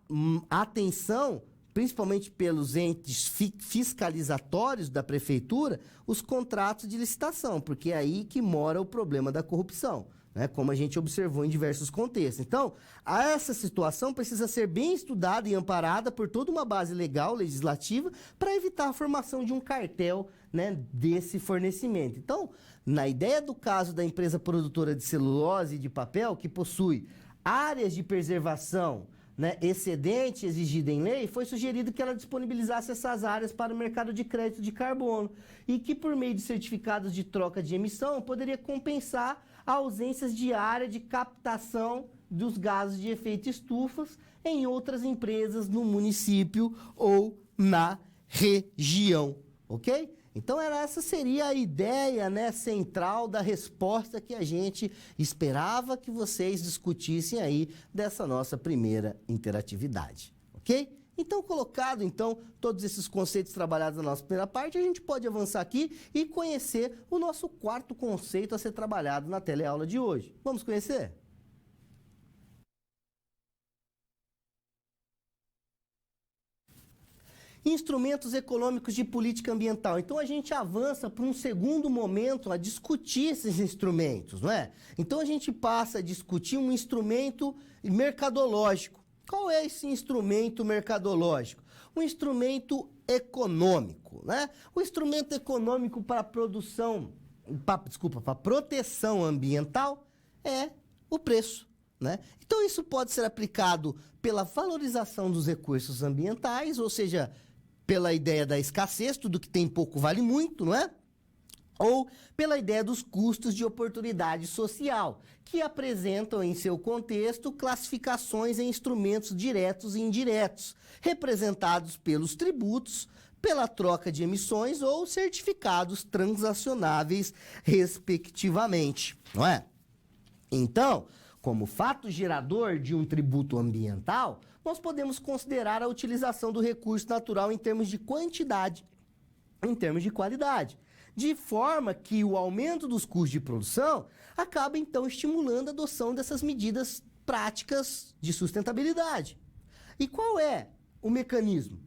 atenção, principalmente pelos entes fiscalizatórios da prefeitura, os contratos de licitação, porque é aí que mora o problema da corrupção, como a gente observou em diversos contextos. Então, essa situação precisa ser bem estudada e amparada por toda uma base legal, legislativa, para evitar a formação de um cartel desse fornecimento. Então, na ideia do caso da empresa produtora de celulose e de papel, que possui áreas de preservação excedente exigida em lei, foi sugerido que ela disponibilizasse essas áreas para o mercado de crédito de carbono e que, por meio de certificados de troca de emissão, poderia compensar ausências de área de captação dos gases de efeito estufas em outras empresas no município ou na região, ok? Então, essa seria a ideia central da resposta que a gente esperava que vocês discutissem aí dessa nossa primeira interatividade, ok? Então, colocado, todos esses conceitos trabalhados na nossa primeira parte, a gente pode avançar aqui e conhecer o nosso quarto conceito a ser trabalhado na teleaula de hoje. Vamos conhecer? Instrumentos econômicos de política ambiental. Então, a gente avança para um segundo momento a discutir esses instrumentos, não é? Então, a gente passa a discutir um instrumento mercadológico. Qual é esse instrumento mercadológico? Um instrumento econômico, O instrumento econômico para para proteção ambiental é o preço, Então, isso pode ser aplicado pela valorização dos recursos ambientais, ou seja, pela ideia da escassez, tudo que tem pouco vale muito, Ou pela ideia dos custos de oportunidade social, que apresentam em seu contexto classificações em instrumentos diretos e indiretos, representados pelos tributos, pela troca de emissões ou certificados transacionáveis, respectivamente, Então, como fato gerador de um tributo ambiental, nós podemos considerar a utilização do recurso natural em termos de quantidade, em termos de qualidade. De forma que o aumento dos custos de produção acaba, então, estimulando a adoção dessas medidas práticas de sustentabilidade. E qual é o mecanismo?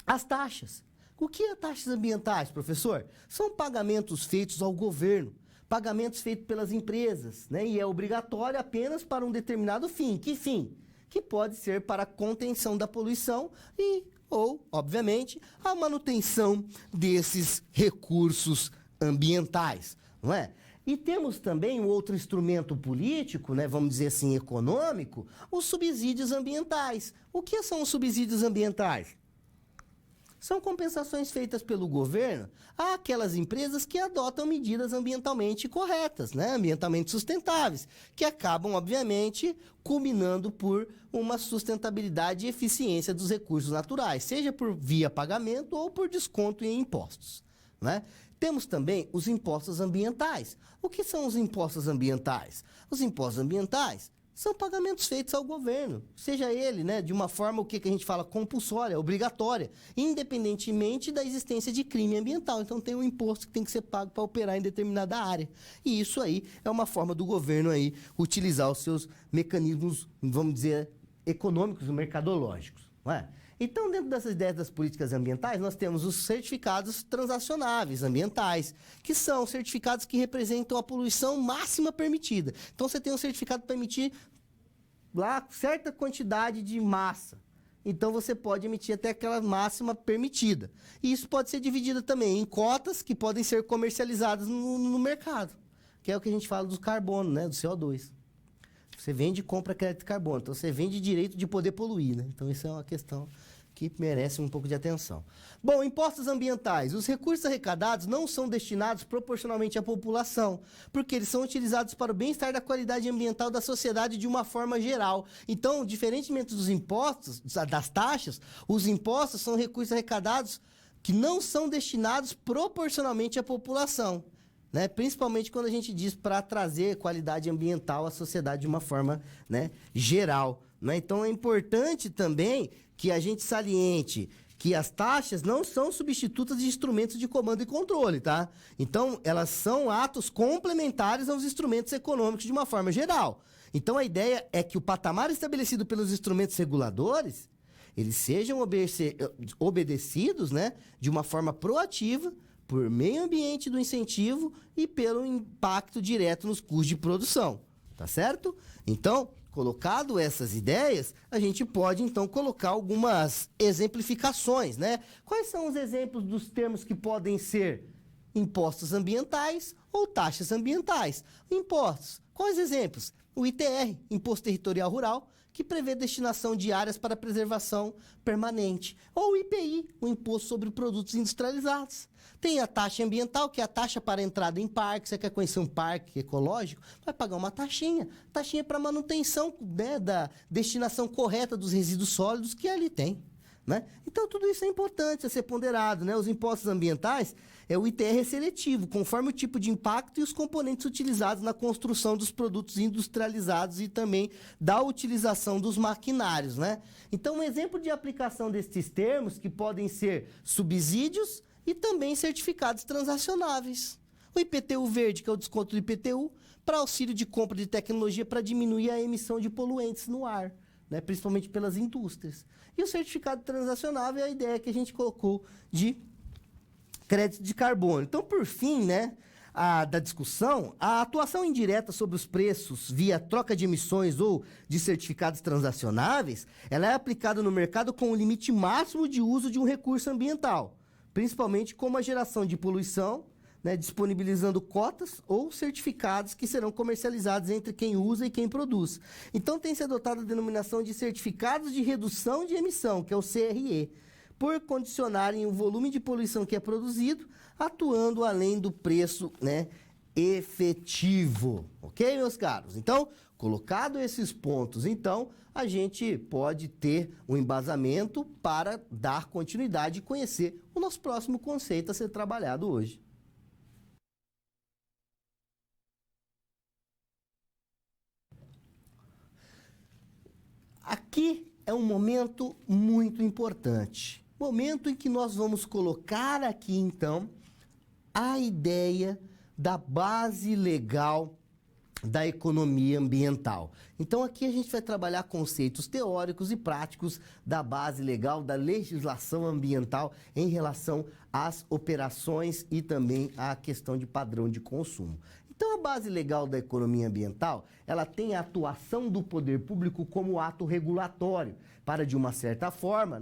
As taxas. O que é taxas ambientais, professor? São pagamentos feitos ao governo, pagamentos feitos pelas empresas, né? E é obrigatório apenas para um determinado fim. Que fim? Que pode ser para a contenção da poluição ou, obviamente, a manutenção desses recursos ambientais, não é? E temos também um outro instrumento político, né, vamos dizer assim, econômico, os subsídios ambientais. O que são os subsídios ambientais? São compensações feitas pelo governo àquelas empresas que adotam medidas ambientalmente corretas, né, ambientalmente sustentáveis, que acabam, obviamente, culminando por uma sustentabilidade e eficiência dos recursos naturais, seja por via pagamento ou por desconto em impostos, né? Temos também os impostos ambientais. O que são os impostos ambientais? Os impostos ambientais são pagamentos feitos ao governo, seja ele, né, de uma forma, o que a gente fala, compulsória, obrigatória, independentemente da existência de crime ambiental. Então, tem um imposto que tem que ser pago para operar em determinada área. E isso aí é uma forma do governo aí utilizar os seus mecanismos, vamos dizer, econômicos e mercadológicos, não é? Então, dentro dessas ideias das políticas ambientais, nós temos os certificados transacionáveis ambientais, que são certificados que representam a poluição máxima permitida. Então, você tem um certificado para emitir lá certa quantidade de massa. Então, você pode emitir até aquela máxima permitida. E isso pode ser dividido também em cotas que podem ser comercializadas no mercado, que é o que a gente fala do carbono, né, do CO2. Você vende e compra crédito de carbono. Então, você vende direito de poder poluir, né? Então, isso é uma questão que merece um pouco de atenção. Bom, impostos ambientais. Os recursos arrecadados não são destinados proporcionalmente à população, porque eles são utilizados para o bem-estar da qualidade ambiental da sociedade de uma forma geral. Então, diferentemente dos impostos, das taxas, os impostos são recursos arrecadados que não são destinados proporcionalmente à população, né? Principalmente quando a gente diz para trazer qualidade ambiental à sociedade de uma forma, né, geral, né? Então, é importante também que a gente saliente que as taxas não são substitutas de instrumentos de comando e controle, tá? Então, elas são atos complementares aos instrumentos econômicos de uma forma geral. Então, a ideia é que o patamar estabelecido pelos instrumentos reguladores, eles sejam obedecidos, né, de uma forma proativa, por meio ambiente do incentivo e pelo impacto direto nos custos de produção, tá certo? Então, colocado essas ideias, a gente pode, então, colocar algumas exemplificações, né? Quais são os exemplos dos termos que podem ser impostos ambientais ou taxas ambientais? Impostos. Quais exemplos? O ITR, Imposto Territorial Rural, que prevê destinação de áreas para preservação permanente. Ou o IPI, o Imposto sobre Produtos Industrializados. Tem a taxa ambiental, que é a taxa para entrada em parque. Você quer conhecer um parque ecológico? Vai pagar uma taxinha. Taxinha para manutenção, né, da destinação correta dos resíduos sólidos que ali tem, né? Então, tudo isso é importante a ser ponderado, né? Os impostos ambientais, o ITR é seletivo, conforme o tipo de impacto e os componentes utilizados na construção dos produtos industrializados e também da utilização dos maquinários, né? Então, um exemplo de aplicação destes termos, que podem ser subsídios e também certificados transacionáveis. O IPTU verde, que é o desconto do IPTU, para auxílio de compra de tecnologia para diminuir a emissão de poluentes no ar, né, principalmente pelas indústrias. E o certificado transacionável é a ideia que a gente colocou de crédito de carbono. Então, por fim, né, da discussão, a atuação indireta sobre os preços via troca de emissões ou de certificados transacionáveis, ela é aplicada no mercado com o limite máximo de uso de um recurso ambiental, principalmente como a geração de poluição, né, disponibilizando cotas ou certificados que serão comercializados entre quem usa e quem produz. Então, tem se adotado a denominação de certificados de redução de emissão, que é o CRE, por condicionarem o volume de poluição que é produzido, atuando além do preço, né, efetivo. Ok, meus caros? Então, colocado esses pontos, então, a gente pode ter um embasamento para dar continuidade e conhecer o nosso próximo conceito a ser trabalhado hoje. Aqui é um momento muito importante. Momento em que nós vamos colocar aqui, então, a ideia da base legal da economia ambiental. Então aqui a gente vai trabalhar conceitos teóricos e práticos da base legal da legislação ambiental em relação às operações e também à questão de padrão de consumo. Então a base legal da economia ambiental, ela tem a atuação do poder público como ato regulatório para, de uma certa forma,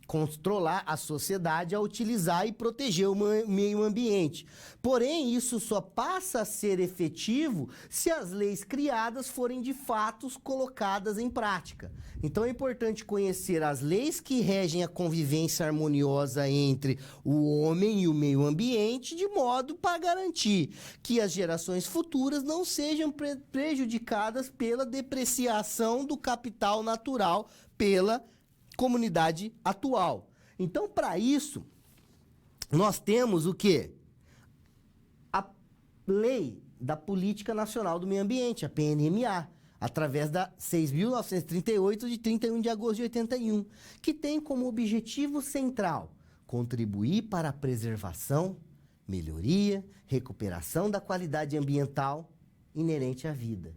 controlar a sociedade a utilizar e proteger o meio ambiente. Porém, isso só passa a ser efetivo se as leis criadas forem de fato colocadas em prática. Então é importante conhecer as leis que regem a convivência harmoniosa entre o homem e o meio ambiente, de modo para garantir que as gerações futuras não sejam prejudicadas pela depreciação do capital natural pela comunidade atual. Então, para isso, nós temos o quê? A Lei da Política Nacional do Meio Ambiente, a PNMA, através da 6.938, de 31 de agosto de 81, que tem como objetivo central contribuir para a preservação, melhoria, recuperação da qualidade ambiental inerente à vida.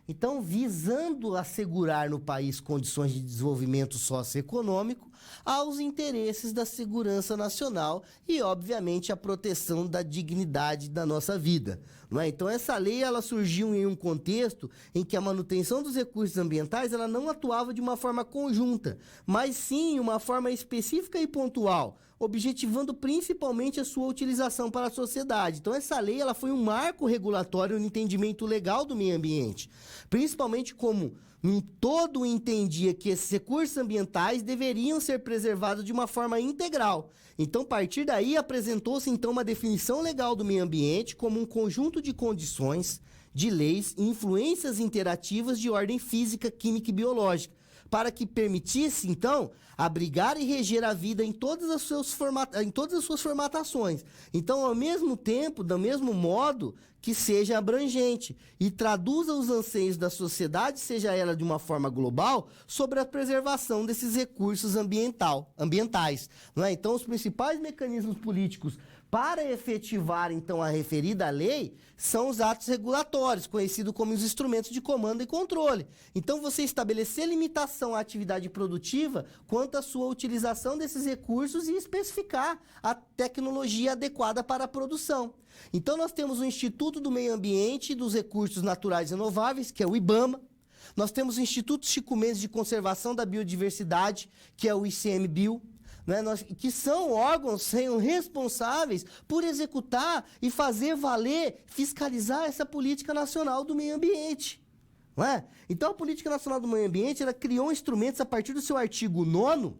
Então, visando assegurar no país condições de desenvolvimento socioeconômico aos interesses da segurança nacional e, obviamente, a proteção da dignidade da nossa vida. Não é? Então, essa lei ela surgiu em um contexto em que a manutenção dos recursos ambientais ela não atuava de uma forma conjunta, mas sim uma forma específica e pontual, objetivando principalmente a sua utilização para a sociedade. Então, essa lei ela foi um marco regulatório no entendimento legal do meio ambiente, principalmente como todo entendia que esses recursos ambientais deveriam ser preservados de uma forma integral. Então, a partir daí, apresentou-se então uma definição legal do meio ambiente como um conjunto de condições, de leis e influências interativas de ordem física, química e biológica, para que permitisse, então, abrigar e reger a vida em todas as suas formatações. Então, ao mesmo tempo, do mesmo modo, que seja abrangente e traduza os anseios da sociedade, seja ela de uma forma global, sobre a preservação desses recursos ambientais. Não é? Então, os principais mecanismos políticos para efetivar, então, a referida lei são os atos regulatórios, conhecidos como os instrumentos de comando e controle. Então, você estabelecer limitação à atividade produtiva quanto à sua utilização desses recursos e especificar a tecnologia adequada para a produção. Então, nós temos o Instituto do Meio Ambiente e dos Recursos Naturais Renováveis, que é o IBAMA. Nós temos o Instituto Chico Mendes de Conservação da Biodiversidade, que é o ICMBio. Que são órgãos responsáveis por executar e fazer valer, fiscalizar essa política nacional do meio ambiente. Não é? Então, a Política Nacional do Meio Ambiente ela criou instrumentos a partir do seu artigo 9º,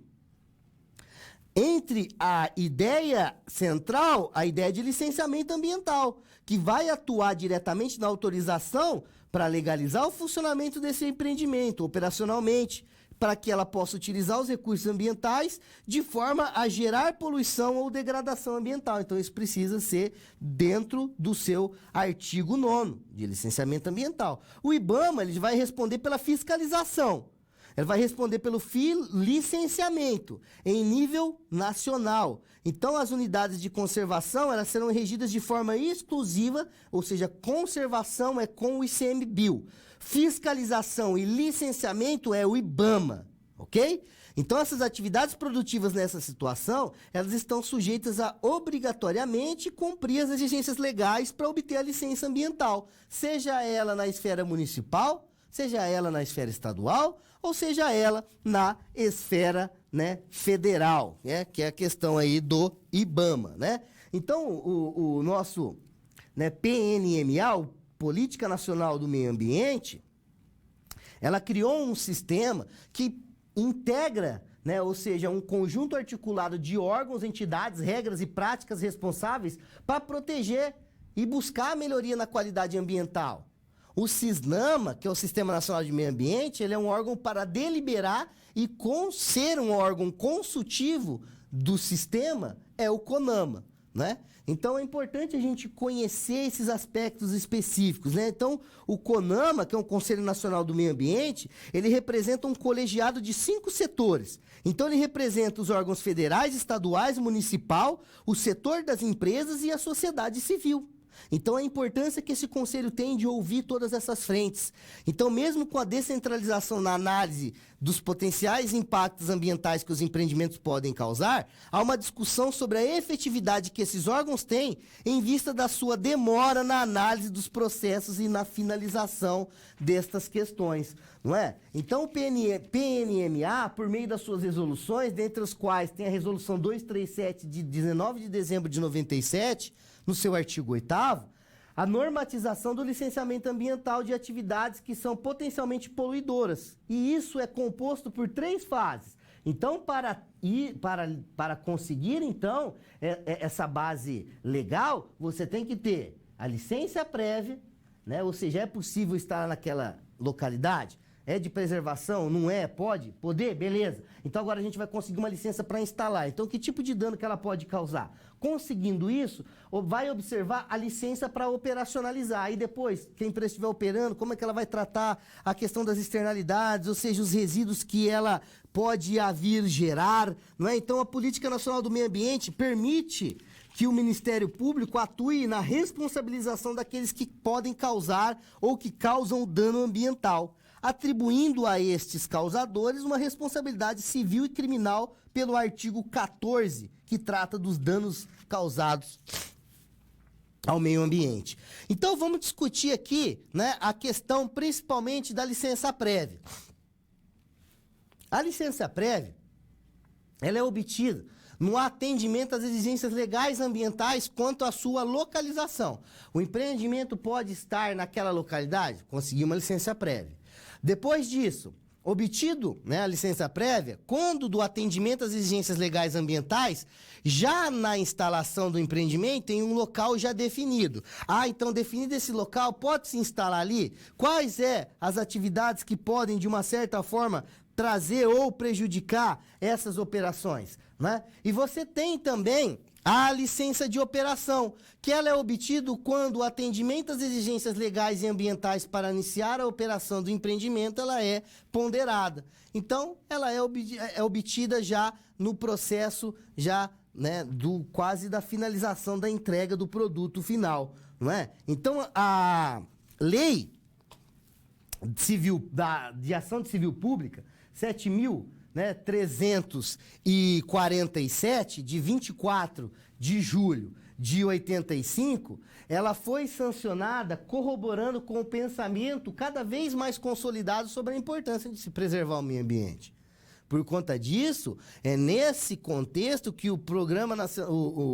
entre a ideia central, a ideia de licenciamento ambiental, que vai atuar diretamente na autorização para legalizar o funcionamento desse empreendimento operacionalmente, para que ela possa utilizar os recursos ambientais de forma a gerar poluição ou degradação ambiental. Então, isso precisa ser dentro do seu artigo 9º de licenciamento ambiental. O IBAMA ele vai responder pela fiscalização. Ele vai responder pelo licenciamento em nível nacional. Então, as unidades de conservação elas serão regidas de forma exclusiva, ou seja, conservação é com o ICMBio. Fiscalização e licenciamento é o IBAMA, ok? Então, essas atividades produtivas nessa situação, elas estão sujeitas a obrigatoriamente cumprir as exigências legais para obter a licença ambiental, seja ela na esfera municipal, seja ela na esfera estadual, ou seja ela na esfera federal, que é a questão aí do IBAMA, Então, o nosso PNMA, Política Nacional do Meio Ambiente, ela criou um sistema que integra, ou seja, um conjunto articulado de órgãos, entidades, regras e práticas responsáveis para proteger e buscar a melhoria na qualidade ambiental. O SISNAMA, que é o Sistema Nacional de Meio Ambiente, ele é um órgão para deliberar e ser um órgão consultivo do sistema é o CONAMA. né? Então é importante a gente conhecer esses aspectos específicos, né? Então o CONAMA, que é o Conselho Nacional do Meio Ambiente, ele representa um colegiado de 5 setores. Então ele representa os órgãos federais, estaduais, municipal, o setor das empresas e a sociedade civil. Então, a importância que esse conselho tem de ouvir todas essas frentes. Então, mesmo com a descentralização na análise dos potenciais impactos ambientais que os empreendimentos podem causar, há uma discussão sobre a efetividade que esses órgãos têm em vista da sua demora na análise dos processos e na finalização destas questões, não é? Então, o PNMA, por meio das suas resoluções, dentre as quais tem a resolução 237 de 19 de dezembro de 97, no seu artigo 8º, a normatização do licenciamento ambiental de atividades que são potencialmente poluidoras. E isso é composto por 3 fases. Então, para conseguir, então, essa base legal, você tem que ter a licença prévia, né? Ou seja, é possível estar naquela localidade? É de preservação? Não é? Pode? Poder? Beleza. Então agora a gente vai conseguir uma licença para instalar. Então que tipo de dano que ela pode causar? Conseguindo isso, vai observar a licença para operacionalizar. E depois, quem a empresa estiver operando, como é que ela vai tratar a questão das externalidades, ou seja, os resíduos que ela pode vir gerar, não é? Então a Política Nacional do Meio Ambiente permite que o Ministério Público atue na responsabilização daqueles que podem causar ou que causam dano ambiental, atribuindo a estes causadores uma responsabilidade civil e criminal pelo artigo 14, que trata dos danos causados ao meio ambiente. Então vamos discutir aqui, né, a questão principalmente da licença prévia. A licença prévia, ela é obtida no atendimento às exigências legais ambientais quanto à sua localização. O empreendimento pode estar naquela localidade? Conseguir uma licença prévia. Depois disso, obtido, né, a licença prévia, quando do atendimento às exigências legais ambientais, já na instalação do empreendimento, em um local já definido. Então, definido esse local, pode-se instalar ali? Quais as atividades que podem, de uma certa forma, trazer ou prejudicar essas operações, né? E você tem também a licença de operação, que ela é obtida quando o atendimento às exigências legais e ambientais para iniciar a operação do empreendimento, ela é ponderada. Então, ela é obtida já no processo, já, né, quase da finalização da entrega do produto final, não é? Então, a lei civil, de ação de civil pública, 7.347, de 24 de julho de 85, ela foi sancionada corroborando com o pensamento cada vez mais consolidado sobre a importância de se preservar o meio ambiente. Por conta disso, é nesse contexto que o Programa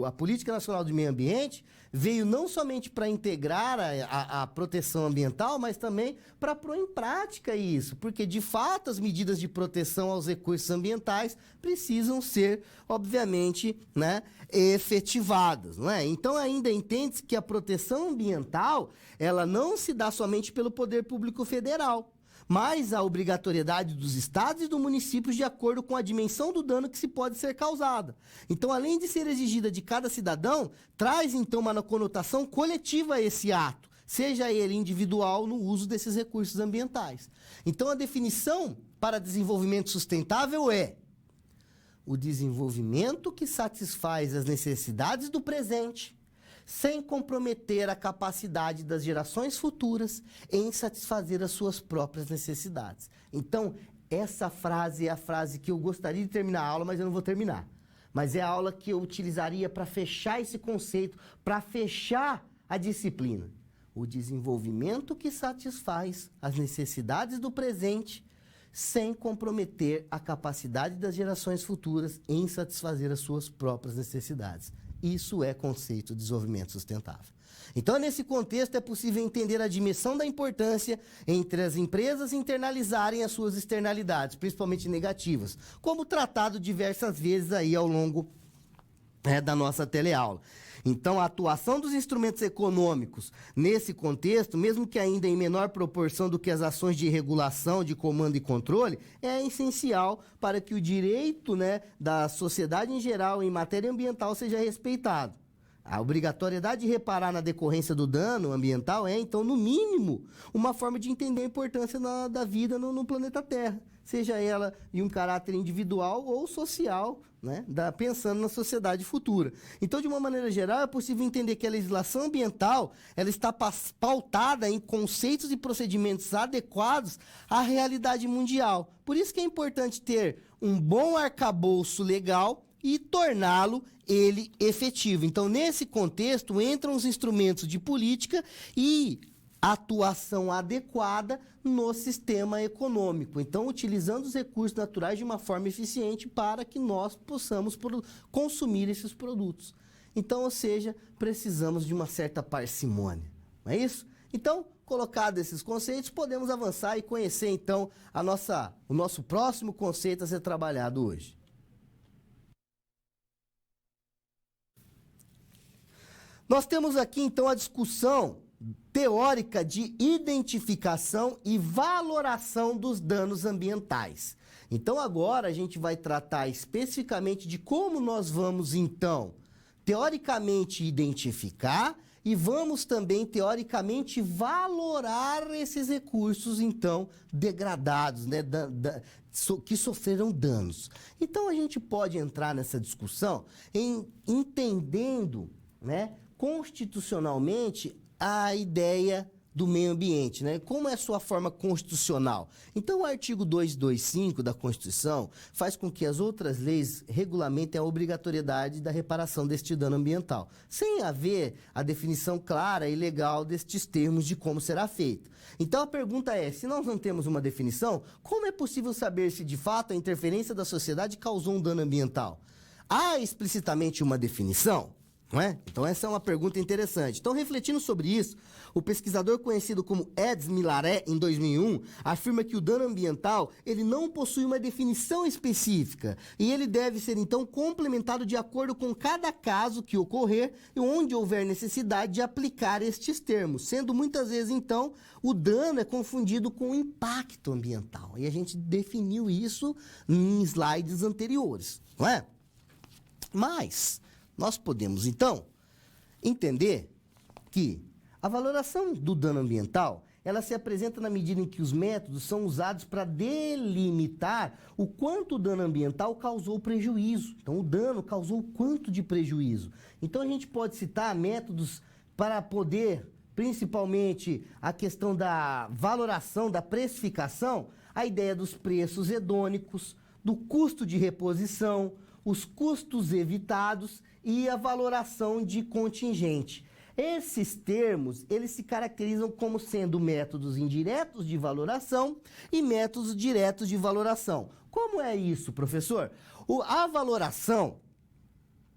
a Política Nacional do Meio Ambiente veio não somente para integrar a proteção ambiental, mas também para pôr em prática isso, porque de fato as medidas de proteção aos recursos ambientais precisam ser, obviamente, né, efetivadas, não é? Então ainda entende-se que a proteção ambiental, ela não se dá somente pelo poder público federal, mas a obrigatoriedade dos estados e dos municípios de acordo com a dimensão do dano que se pode ser causada. Então, além de ser exigida de cada cidadão, traz então uma conotação coletiva a esse ato, seja ele individual no uso desses recursos ambientais. Então, a definição para desenvolvimento sustentável é o desenvolvimento que satisfaz as necessidades do presente, sem comprometer a capacidade das gerações futuras em satisfazer as suas próprias necessidades. Então, essa frase é a frase que eu gostaria de terminar a aula, mas eu não vou terminar. Mas é a aula que eu utilizaria para fechar esse conceito, para fechar a disciplina. O desenvolvimento que satisfaz as necessidades do presente, sem comprometer a capacidade das gerações futuras em satisfazer as suas próprias necessidades. Isso é conceito de desenvolvimento sustentável. Então, nesse contexto, é possível entender a dimensão da importância entre as empresas internalizarem as suas externalidades, principalmente negativas, como tratado diversas vezes aí ao longo da nossa teleaula. Então, a atuação dos instrumentos econômicos nesse contexto, mesmo que ainda em menor proporção do que as ações de regulação, de comando e controle, é essencial para que o direito, né, da sociedade em geral em matéria ambiental seja respeitado. A obrigatoriedade de reparar na decorrência do dano ambiental é, então, no mínimo, uma forma de entender a importância da vida no planeta Terra, seja ela em um caráter individual ou social, né, pensando na sociedade futura. Então, de uma maneira geral, é possível entender que a legislação ambiental ela está pautada em conceitos e procedimentos adequados à realidade mundial. Por isso que é importante ter um bom arcabouço legal e torná-lo ele efetivo. Então, nesse contexto, entram os instrumentos de política e atuação adequada no sistema econômico. Então, utilizando os recursos naturais de uma forma eficiente para que nós possamos consumir esses produtos. Então, ou seja, precisamos de uma certa parcimônia. Não é isso? Então, colocados esses conceitos, podemos avançar e conhecer, então, o nosso próximo conceito a ser trabalhado hoje. Nós temos aqui, então, a discussão teórica de identificação e valoração dos danos ambientais. Então, agora a gente vai tratar especificamente de como nós vamos, então, teoricamente identificar e vamos também, teoricamente, valorar esses recursos, então, degradados, né, que sofreram danos. Então, a gente pode entrar nessa discussão entendendo, né, constitucionalmente a ideia do meio ambiente, né? Como é a sua forma constitucional? Então, o artigo 225 da Constituição faz com que as outras leis regulamentem a obrigatoriedade da reparação deste dano ambiental, sem haver a definição clara e legal destes termos de como será feito. Então, a pergunta é, se nós não temos uma definição, como é possível saber se, de fato, a interferência da sociedade causou um dano ambiental? Há explicitamente uma definição? Não é? Então, essa é uma pergunta interessante. Então, refletindo sobre isso, o pesquisador conhecido como Eds Milaré, em 2001, afirma que o dano ambiental ele não possui uma definição específica e ele deve ser, então, complementado de acordo com cada caso que ocorrer e onde houver necessidade de aplicar estes termos, sendo muitas vezes, então, o dano é confundido com o impacto ambiental. E a gente definiu isso em slides anteriores, não é? Mas nós podemos, então, entender que a valoração do dano ambiental, ela se apresenta na medida em que os métodos são usados para delimitar o quanto o dano ambiental causou prejuízo. Então, o dano causou o quanto de prejuízo. Então, a gente pode citar métodos para poder, principalmente, a questão da valoração, da precificação, a ideia dos preços hedônicos, do custo de reposição, os custos evitados e a valoração de contingente. Esses termos, eles se caracterizam como sendo métodos indiretos de valoração e métodos diretos de valoração. Como é isso, professor? A valoração,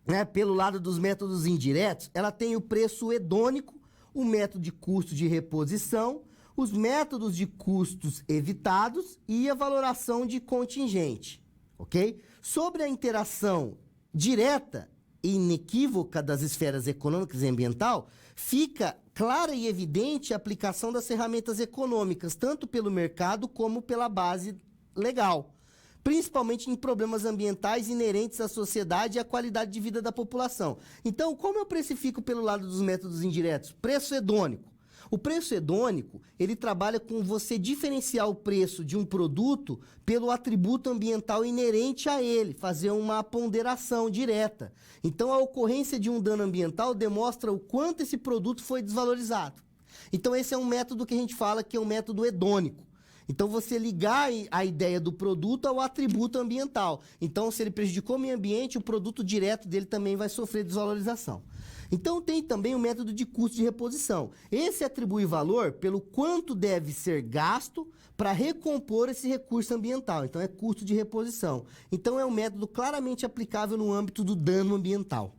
né, pelo lado dos métodos indiretos, ela tem o preço hedônico, o método de custo de reposição, os métodos de custos evitados e a valoração de contingente, ok? Sobre a interação direta e inequívoca das esferas econômicas e ambiental, fica clara e evidente a aplicação das ferramentas econômicas, tanto pelo mercado como pela base legal, principalmente em problemas ambientais inerentes à sociedade e à qualidade de vida da população. Então, como eu precifico pelo lado dos métodos indiretos? Preço hedônico. O preço hedônico, ele trabalha com você diferenciar o preço de um produto pelo atributo ambiental inerente a ele, fazer uma ponderação direta. Então, a ocorrência de um dano ambiental demonstra o quanto esse produto foi desvalorizado. Então, esse é um método que a gente fala que é um método hedônico. Então, você ligar a ideia do produto ao atributo ambiental. Então, se ele prejudicou o meio ambiente, o produto direto dele também vai sofrer desvalorização. Então, tem também o método de custo de reposição. Esse atribui valor pelo quanto deve ser gasto para recompor esse recurso ambiental. Então, é custo de reposição. Então, é um método claramente aplicável no âmbito do dano ambiental,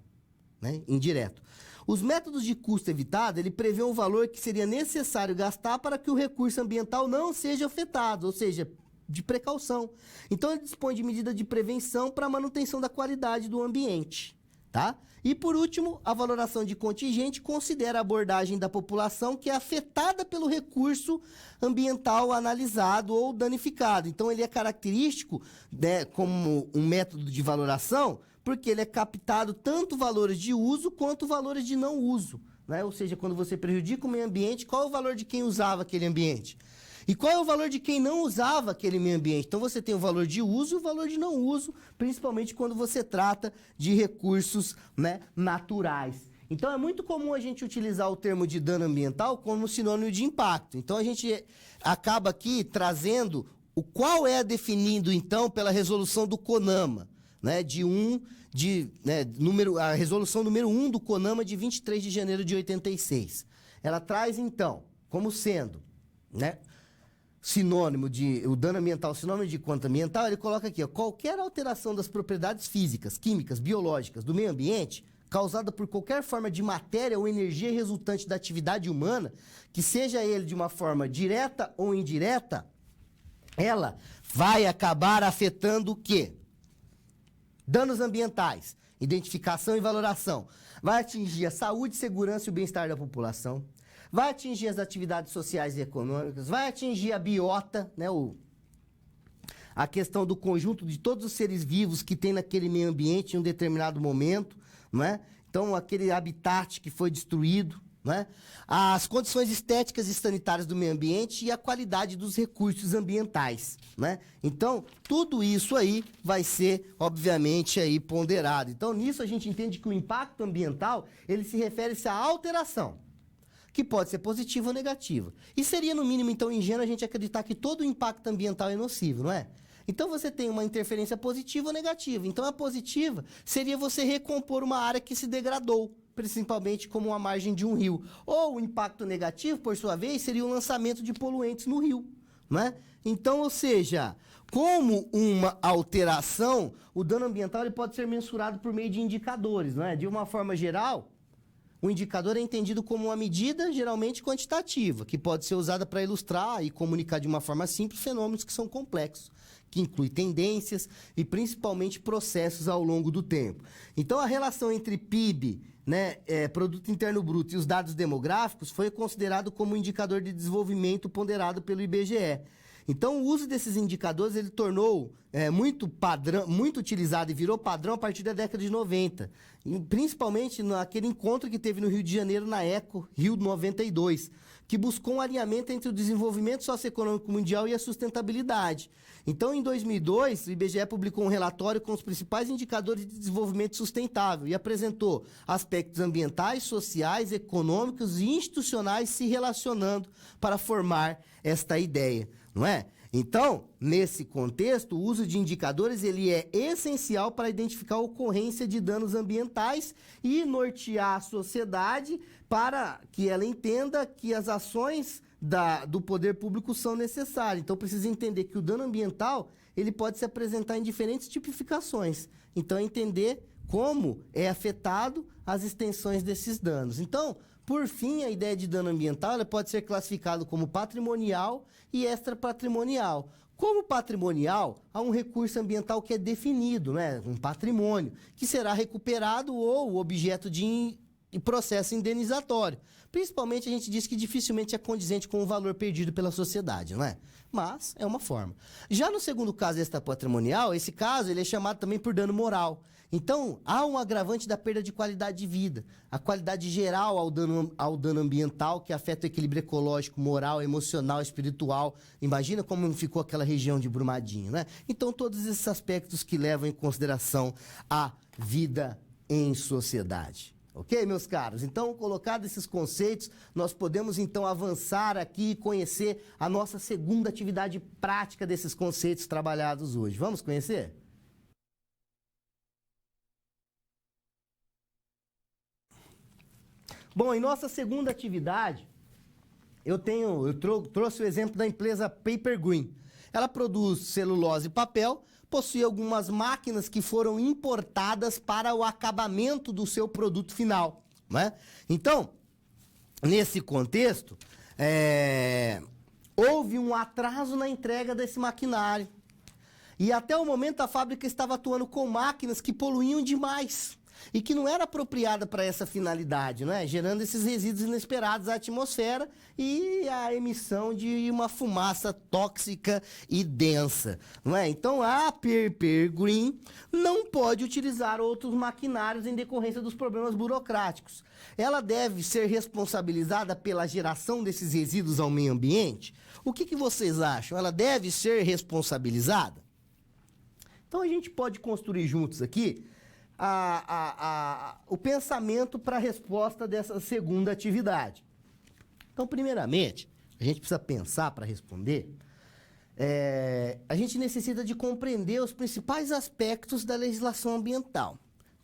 né, indireto. Os métodos de custo evitado, ele prevê um valor que seria necessário gastar para que o recurso ambiental não seja afetado, ou seja, de precaução. Então, ele dispõe de medida de prevenção para a manutenção da qualidade do ambiente, tá? E, por último, a valoração de contingente considera a abordagem da população que é afetada pelo recurso ambiental analisado ou danificado. Então, ele é característico, né, como um método de valoração Porque ele é captado tanto valores de uso quanto valores de não uso, né? Ou seja, quando você prejudica o meio ambiente, qual é o valor de quem usava aquele ambiente? E qual é o valor de quem não usava aquele meio ambiente? Então você tem o valor de uso e o valor de não uso, principalmente quando você trata de recursos, né, naturais. Então é muito comum a gente utilizar o termo de dano ambiental como sinônimo de impacto. Então a gente acaba aqui trazendo o qual é definido então pela resolução do CONAMA, né, a resolução número 1 do CONAMA de 23 de janeiro de 86. Ela traz então como sendo, né, sinônimo de o dano ambiental, sinônimo de quanto ambiental, ele coloca aqui, ó, qualquer alteração das propriedades físicas, químicas, biológicas do meio ambiente causada por qualquer forma de matéria ou energia resultante da atividade humana, que seja ele de uma forma direta ou indireta, ela vai acabar afetando o quê? Danos ambientais, identificação e valoração. Vai atingir a saúde, segurança e o bem-estar da população. Vai atingir as atividades sociais e econômicas. Vai atingir a biota, né, a questão do conjunto de todos os seres vivos que tem naquele meio ambiente em um determinado momento, não é? Então, aquele habitat que foi destruído, né? As condições estéticas e sanitárias do meio ambiente e a qualidade dos recursos ambientais, né? Então, tudo isso aí vai ser, obviamente, aí ponderado. Então, nisso a gente entende que o impacto ambiental, ele se refere-se à alteração, que pode ser positiva ou negativa. E seria, no mínimo, então, ingênuo a gente acreditar que todo o impacto ambiental é nocivo, não é? Então, você tem uma interferência positiva ou negativa. Então, a positiva seria você recompor uma área que se degradou, principalmente como a margem de um rio. Ou o impacto negativo, por sua vez, seria o lançamento de poluentes no rio, né? Então, ou seja, como uma alteração, o dano ambiental ele pode ser mensurado por meio de indicadores, não é? De uma forma geral, o indicador é entendido como uma medida, geralmente quantitativa, que pode ser usada para ilustrar e comunicar de uma forma simples fenômenos que são complexos, que inclui tendências e principalmente processos ao longo do tempo. Então, a relação entre PIB, né, Produto Interno Bruto, e os dados demográficos foi considerado como um indicador de desenvolvimento ponderado pelo IBGE. Então, o uso desses indicadores ele tornou muito padrão, muito utilizado e virou padrão a partir da década de 90, e principalmente naquele encontro que teve no Rio de Janeiro, na ECO, Rio 92, que buscou um alinhamento entre o desenvolvimento socioeconômico mundial e a sustentabilidade. Então, em 2002, o IBGE publicou um relatório com os principais indicadores de desenvolvimento sustentável e apresentou aspectos ambientais, sociais, econômicos e institucionais se relacionando para formar esta ideia, não é? Então, nesse contexto, o uso de indicadores ele é essencial para identificar a ocorrência de danos ambientais e nortear a sociedade para que ela entenda que as ações do poder público são necessárias. Então, precisa entender que o dano ambiental ele pode se apresentar em diferentes tipificações. Então, entender como é afetado as extensões desses danos. Então, por fim, a ideia de dano ambiental ela pode ser classificado como patrimonial e extrapatrimonial. Como patrimonial, há um recurso ambiental que é definido, né? Um patrimônio, que será recuperado ou objeto de processo indenizatório. Principalmente, a gente diz que dificilmente é condizente com o valor perdido pela sociedade, não é? Mas é uma forma. Já no segundo caso extrapatrimonial, esse caso ele é chamado também por dano moral. Então, há um agravante da perda de qualidade de vida, a qualidade geral ao dano ambiental, que afeta o equilíbrio ecológico, moral, emocional, espiritual. Imagina como ficou aquela região de Brumadinho, né? Então, todos esses aspectos que levam em consideração a vida em sociedade. Ok, meus caros? Então, colocados esses conceitos, nós podemos, então, avançar aqui e conhecer a nossa segunda atividade prática desses conceitos trabalhados hoje. Vamos conhecer? Bom, em nossa segunda atividade, eu trouxe o exemplo da empresa Paper Green. Ela produz celulose e papel, possui algumas máquinas que foram importadas para o acabamento do seu produto final, né? Então, nesse contexto, houve um atraso na entrega desse maquinário. E até o momento a fábrica estava atuando com máquinas que poluíam demais. e que não era apropriada para essa finalidade, não é? Gerando esses resíduos inesperados à atmosfera e a emissão de uma fumaça tóxica e densa, não é? Então a Paper Green não pode utilizar outros maquinários em decorrência dos problemas burocráticos. Ela deve ser responsabilizada pela geração desses resíduos ao meio ambiente? O que vocês acham? Ela deve ser responsabilizada? Então a gente pode construir juntos aqui o pensamento para a resposta dessa segunda atividade. Então, primeiramente, a gente precisa pensar para responder. A gente necessita de compreender os principais aspectos da legislação ambiental.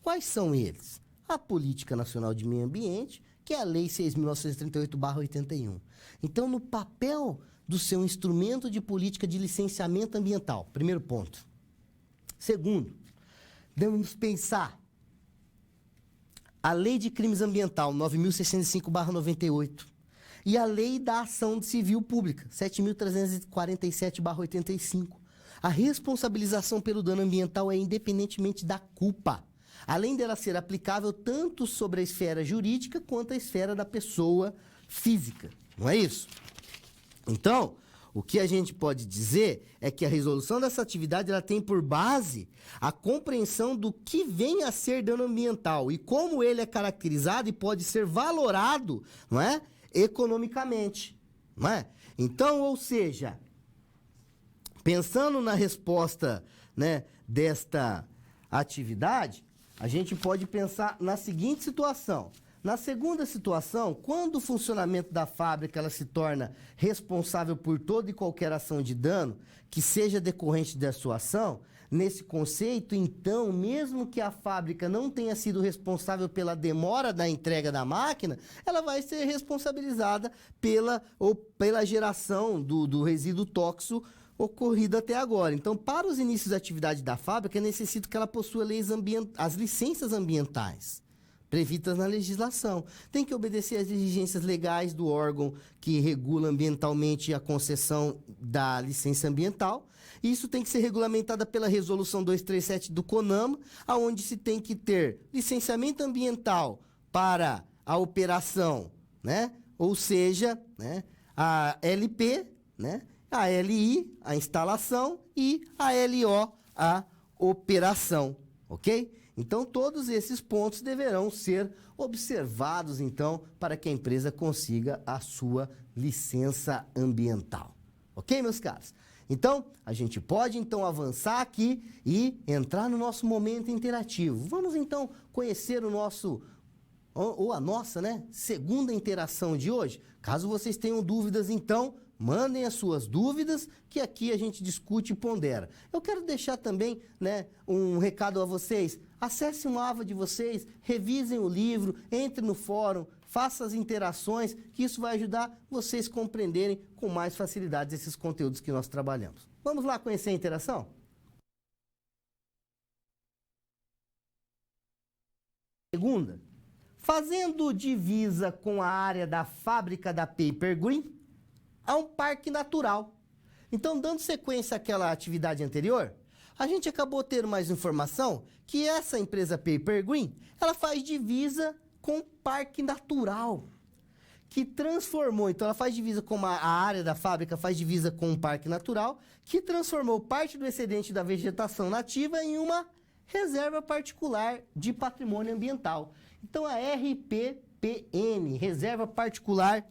Quais são eles? A Política Nacional de Meio Ambiente, que é a Lei 6.938/81. Então, no papel do seu instrumento de política de licenciamento ambiental, primeiro ponto. Segundo, devemos pensar a Lei de Crimes Ambiental, 9.605/98, e a Lei da Ação Civil Pública, 7.347/85. A responsabilização pelo dano ambiental é independentemente da culpa, além dela ser aplicável tanto sobre a esfera jurídica quanto a esfera da pessoa física. Não é isso? Então, o que a gente pode dizer é que a resolução dessa atividade ela tem por base a compreensão do que vem a ser dano ambiental e como ele é caracterizado e pode ser valorado, não é? Economicamente, não é? Então, ou seja, pensando na resposta, né, desta atividade, a gente pode pensar na seguinte situação. Na segunda situação, quando o funcionamento da fábrica ela se torna responsável por toda e qualquer ação de dano que seja decorrente da sua ação, nesse conceito, então, mesmo que a fábrica não tenha sido responsável pela demora da entrega da máquina, ela vai ser responsabilizada pela geração do resíduo tóxico ocorrido até agora. Então, para os inícios da atividade da fábrica, é necessário que ela possua as licenças ambientais previstas na legislação. Tem que obedecer às exigências legais do órgão que regula ambientalmente a concessão da licença ambiental. Isso tem que ser regulamentada pela Resolução 237 do CONAMA, onde se tem que ter licenciamento ambiental para a operação, né? Ou seja, né, a LP, né, a LI, a instalação, e a LO, a operação, ok? Então, todos esses pontos deverão ser observados, então, para que a empresa consiga a sua licença ambiental. Ok, meus caros? Então, a gente pode, então, avançar aqui e entrar no nosso momento interativo. Vamos, então, conhecer o nosso, ou a nossa, né, segunda interação de hoje. Caso vocês tenham dúvidas, então, mandem as suas dúvidas, que aqui a gente discute e pondera. Eu quero deixar também, né, um recado a vocês. Acessem o AVA de vocês, revisem o livro, entrem no fórum, façam as interações, que isso vai ajudar vocês a compreenderem com mais facilidade esses conteúdos que nós trabalhamos. Vamos lá conhecer a interação? Segunda, fazendo divisa com a área da fábrica da Paper Green, há um parque natural. Então, dando sequência àquela atividade anterior, a gente acabou tendo mais informação que essa empresa Paper Green, ela faz divisa com o parque natural, que transformou, então ela faz divisa com a área da fábrica, faz divisa com um parque natural, que transformou parte do excedente da vegetação nativa em uma reserva particular de patrimônio ambiental. Então, a RPPN, Reserva Particular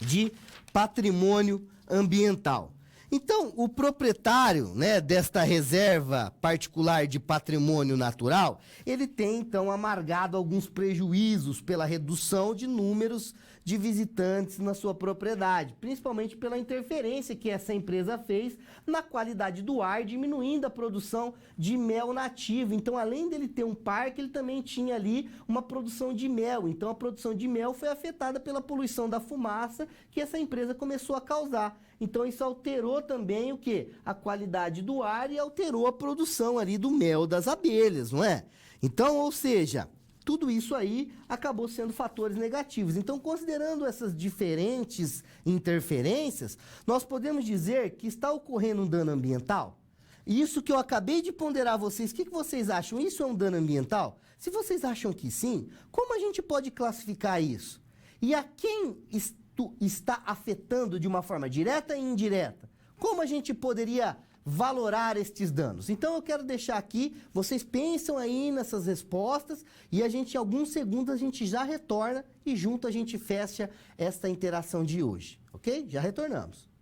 de Patrimônio Ambiental. Então, o proprietário, né, desta reserva particular de patrimônio natural, ele tem, então, amargado alguns prejuízos pela redução de números de visitantes na sua propriedade, principalmente pela interferência que essa empresa fez na qualidade do ar, diminuindo a produção de mel nativo. Então, além dele ter um parque, ele também tinha ali uma produção de mel. Então, a produção de mel foi afetada pela poluição da fumaça que essa empresa começou a causar. Então, isso alterou também o quê? A qualidade do ar e alterou a produção ali do mel das abelhas, não é? Então, ou seja, tudo isso aí acabou sendo fatores negativos. Então, considerando essas diferentes interferências, nós podemos dizer que está ocorrendo um dano ambiental? isso que eu acabei de ponderar a vocês, o que vocês acham? Isso é um dano ambiental? Se vocês acham que sim, como a gente pode classificar isso? E a quem isto está afetando de uma forma direta e indireta? Como a gente poderia valorar estes danos? Então eu quero deixar aqui, vocês pensam aí nessas respostas e a gente, em alguns segundos, a gente já retorna e junto a gente fecha esta interação de hoje, ok? Já retornamos.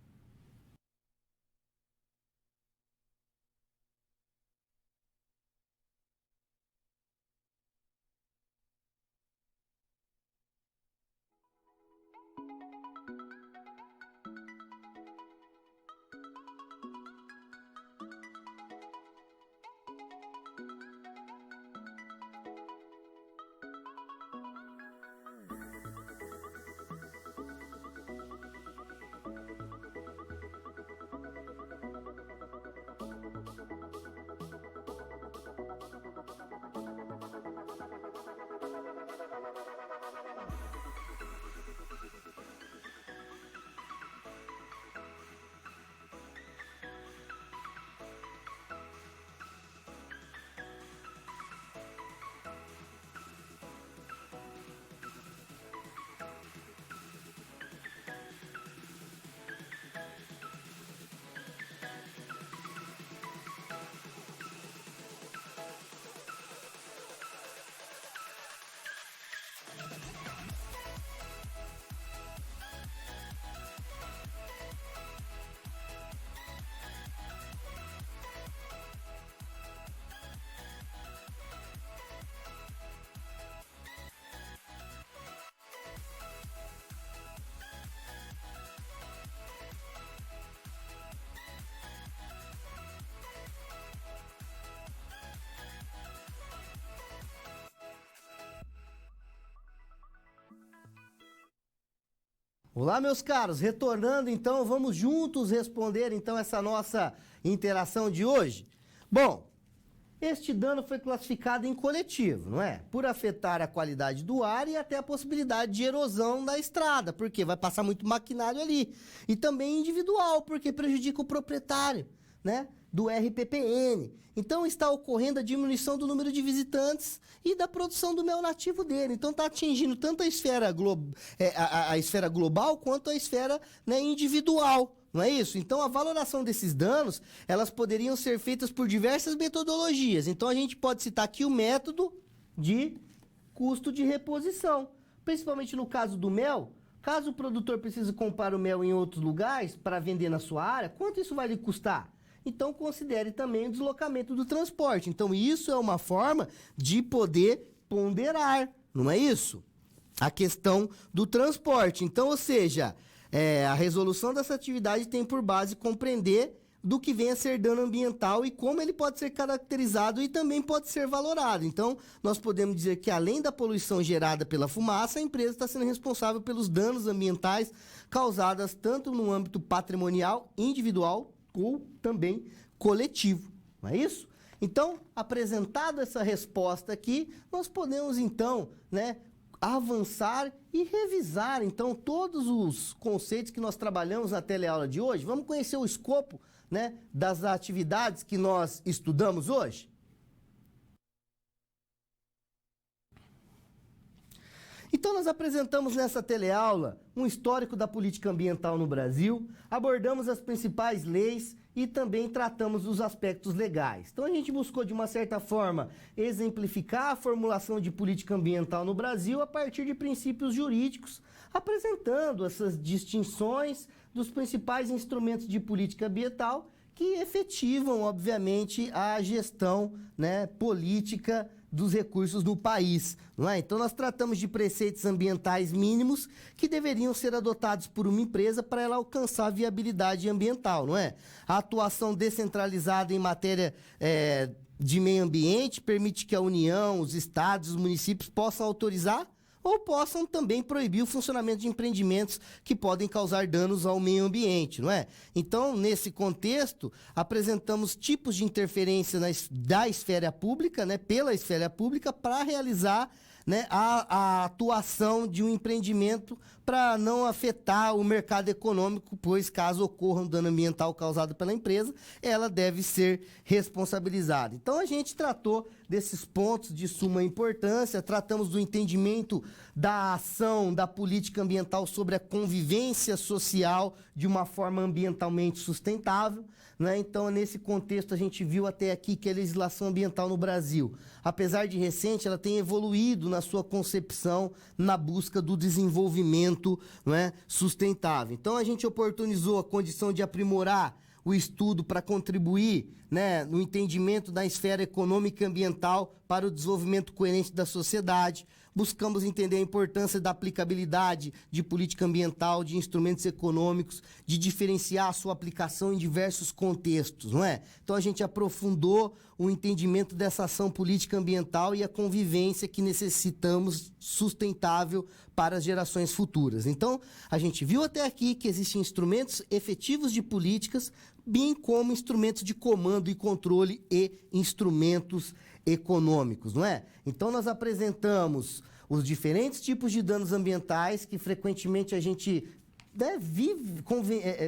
Olá, meus caros, retornando então, vamos juntos responder então essa nossa interação de hoje. Bom, este dano foi classificado em coletivo, não é? Por afetar a qualidade do ar e até a possibilidade de erosão da estrada, porque vai passar muito maquinário ali. E também individual, porque prejudica o proprietário, né, do RPPN. Então está ocorrendo a diminuição do número de visitantes e da produção do mel nativo dele. Então está atingindo tanto a esfera, a esfera global quanto a esfera, né, individual. Não é isso? Então a valoração desses danos, elas poderiam ser feitas por diversas metodologias. Então a gente pode citar aqui o método de custo de reposição. Principalmente no caso do mel, caso o produtor precise comprar o mel em outros lugares para vender na sua área, quanto isso vai lhe custar? Então, considere também o deslocamento do transporte. Então, isso é uma forma de poder ponderar, não é isso? A questão do transporte. Então, ou seja, a resolução dessa atividade tem por base compreender do que vem a ser dano ambiental e como ele pode ser caracterizado e também pode ser valorado. Então, nós podemos dizer que, além da poluição gerada pela fumaça, a empresa está sendo responsável pelos danos ambientais causados tanto no âmbito patrimonial, individual, ou também coletivo, não é isso? Então, apresentado essa resposta aqui, nós podemos então, né, avançar e revisar então todos os conceitos que nós trabalhamos na teleaula de hoje. Vamos conhecer o escopo, né, das atividades que nós estudamos hoje? Então, nós apresentamos nessa teleaula um histórico da política ambiental no Brasil, abordamos as principais leis e também tratamos dos aspectos legais. Então, a gente buscou, de uma certa forma, exemplificar a formulação de política ambiental no Brasil a partir de princípios jurídicos, apresentando essas distinções dos principais instrumentos de política ambiental que efetivam, obviamente, a gestão, né, política dos recursos do país, não é? Então, nós tratamos de preceitos ambientais mínimos que deveriam ser adotados por uma empresa para ela alcançar a viabilidade ambiental, não é? A atuação descentralizada em matéria de meio ambiente permite que a União, os estados, os municípios possam autorizar ou possam também proibir o funcionamento de empreendimentos que podem causar danos ao meio ambiente, não é? Então, nesse contexto, apresentamos tipos de interferência da esfera pública, né, pela esfera pública, para realizar, né, a atuação de um empreendimento para não afetar o mercado econômico, pois caso ocorra um dano ambiental causado pela empresa, ela deve ser responsabilizada. Então a gente tratou desses pontos de suma importância, tratamos do entendimento da ação da política ambiental sobre a convivência social de uma forma ambientalmente sustentável, né? Então, nesse contexto, a gente viu até aqui que a legislação ambiental no Brasil, apesar de recente, ela tem evoluído na sua concepção na busca do desenvolvimento, né, sustentável. Então, a gente oportunizou a condição de aprimorar o estudo para contribuir, né, no entendimento da esfera econômica e ambiental para o desenvolvimento coerente da sociedade. Buscamos entender a importância da aplicabilidade de política ambiental, de instrumentos econômicos, de diferenciar a sua aplicação em diversos contextos, não é? Então a gente aprofundou o entendimento dessa ação política ambiental e a convivência que necessitamos sustentável para as gerações futuras. Então, a gente viu até aqui que existem instrumentos efetivos de políticas, bem como instrumentos de comando e controle e instrumentos econômicos, não é? Então nós apresentamos os diferentes tipos de danos ambientais que frequentemente a gente, né,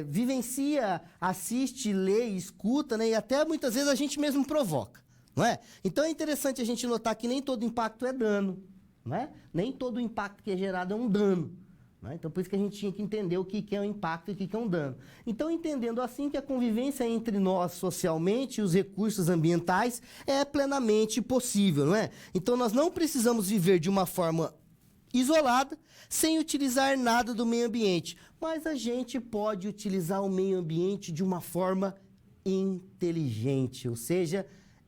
vivencia, assiste, lê, escuta, né, e até muitas vezes a gente mesmo provoca, não é? Então é interessante a gente notar que nem todo impacto é dano, não é? Nem todo impacto que é gerado é um dano. Então, por isso que a gente tinha que entender o que é um impacto e o que é um dano. Então, entendendo assim que a convivência entre nós socialmente e os recursos ambientais é plenamente possível, não é? Então, nós não precisamos viver de uma forma isolada, sem utilizar nada do meio ambiente. Mas a gente pode utilizar o meio ambiente de uma forma inteligente, ou seja,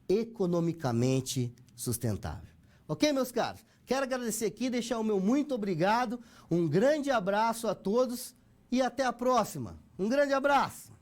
economicamente sustentável. Ok, meus caros? Quero agradecer aqui, deixar o meu muito obrigado, um grande abraço a todos e até a próxima. Um grande abraço!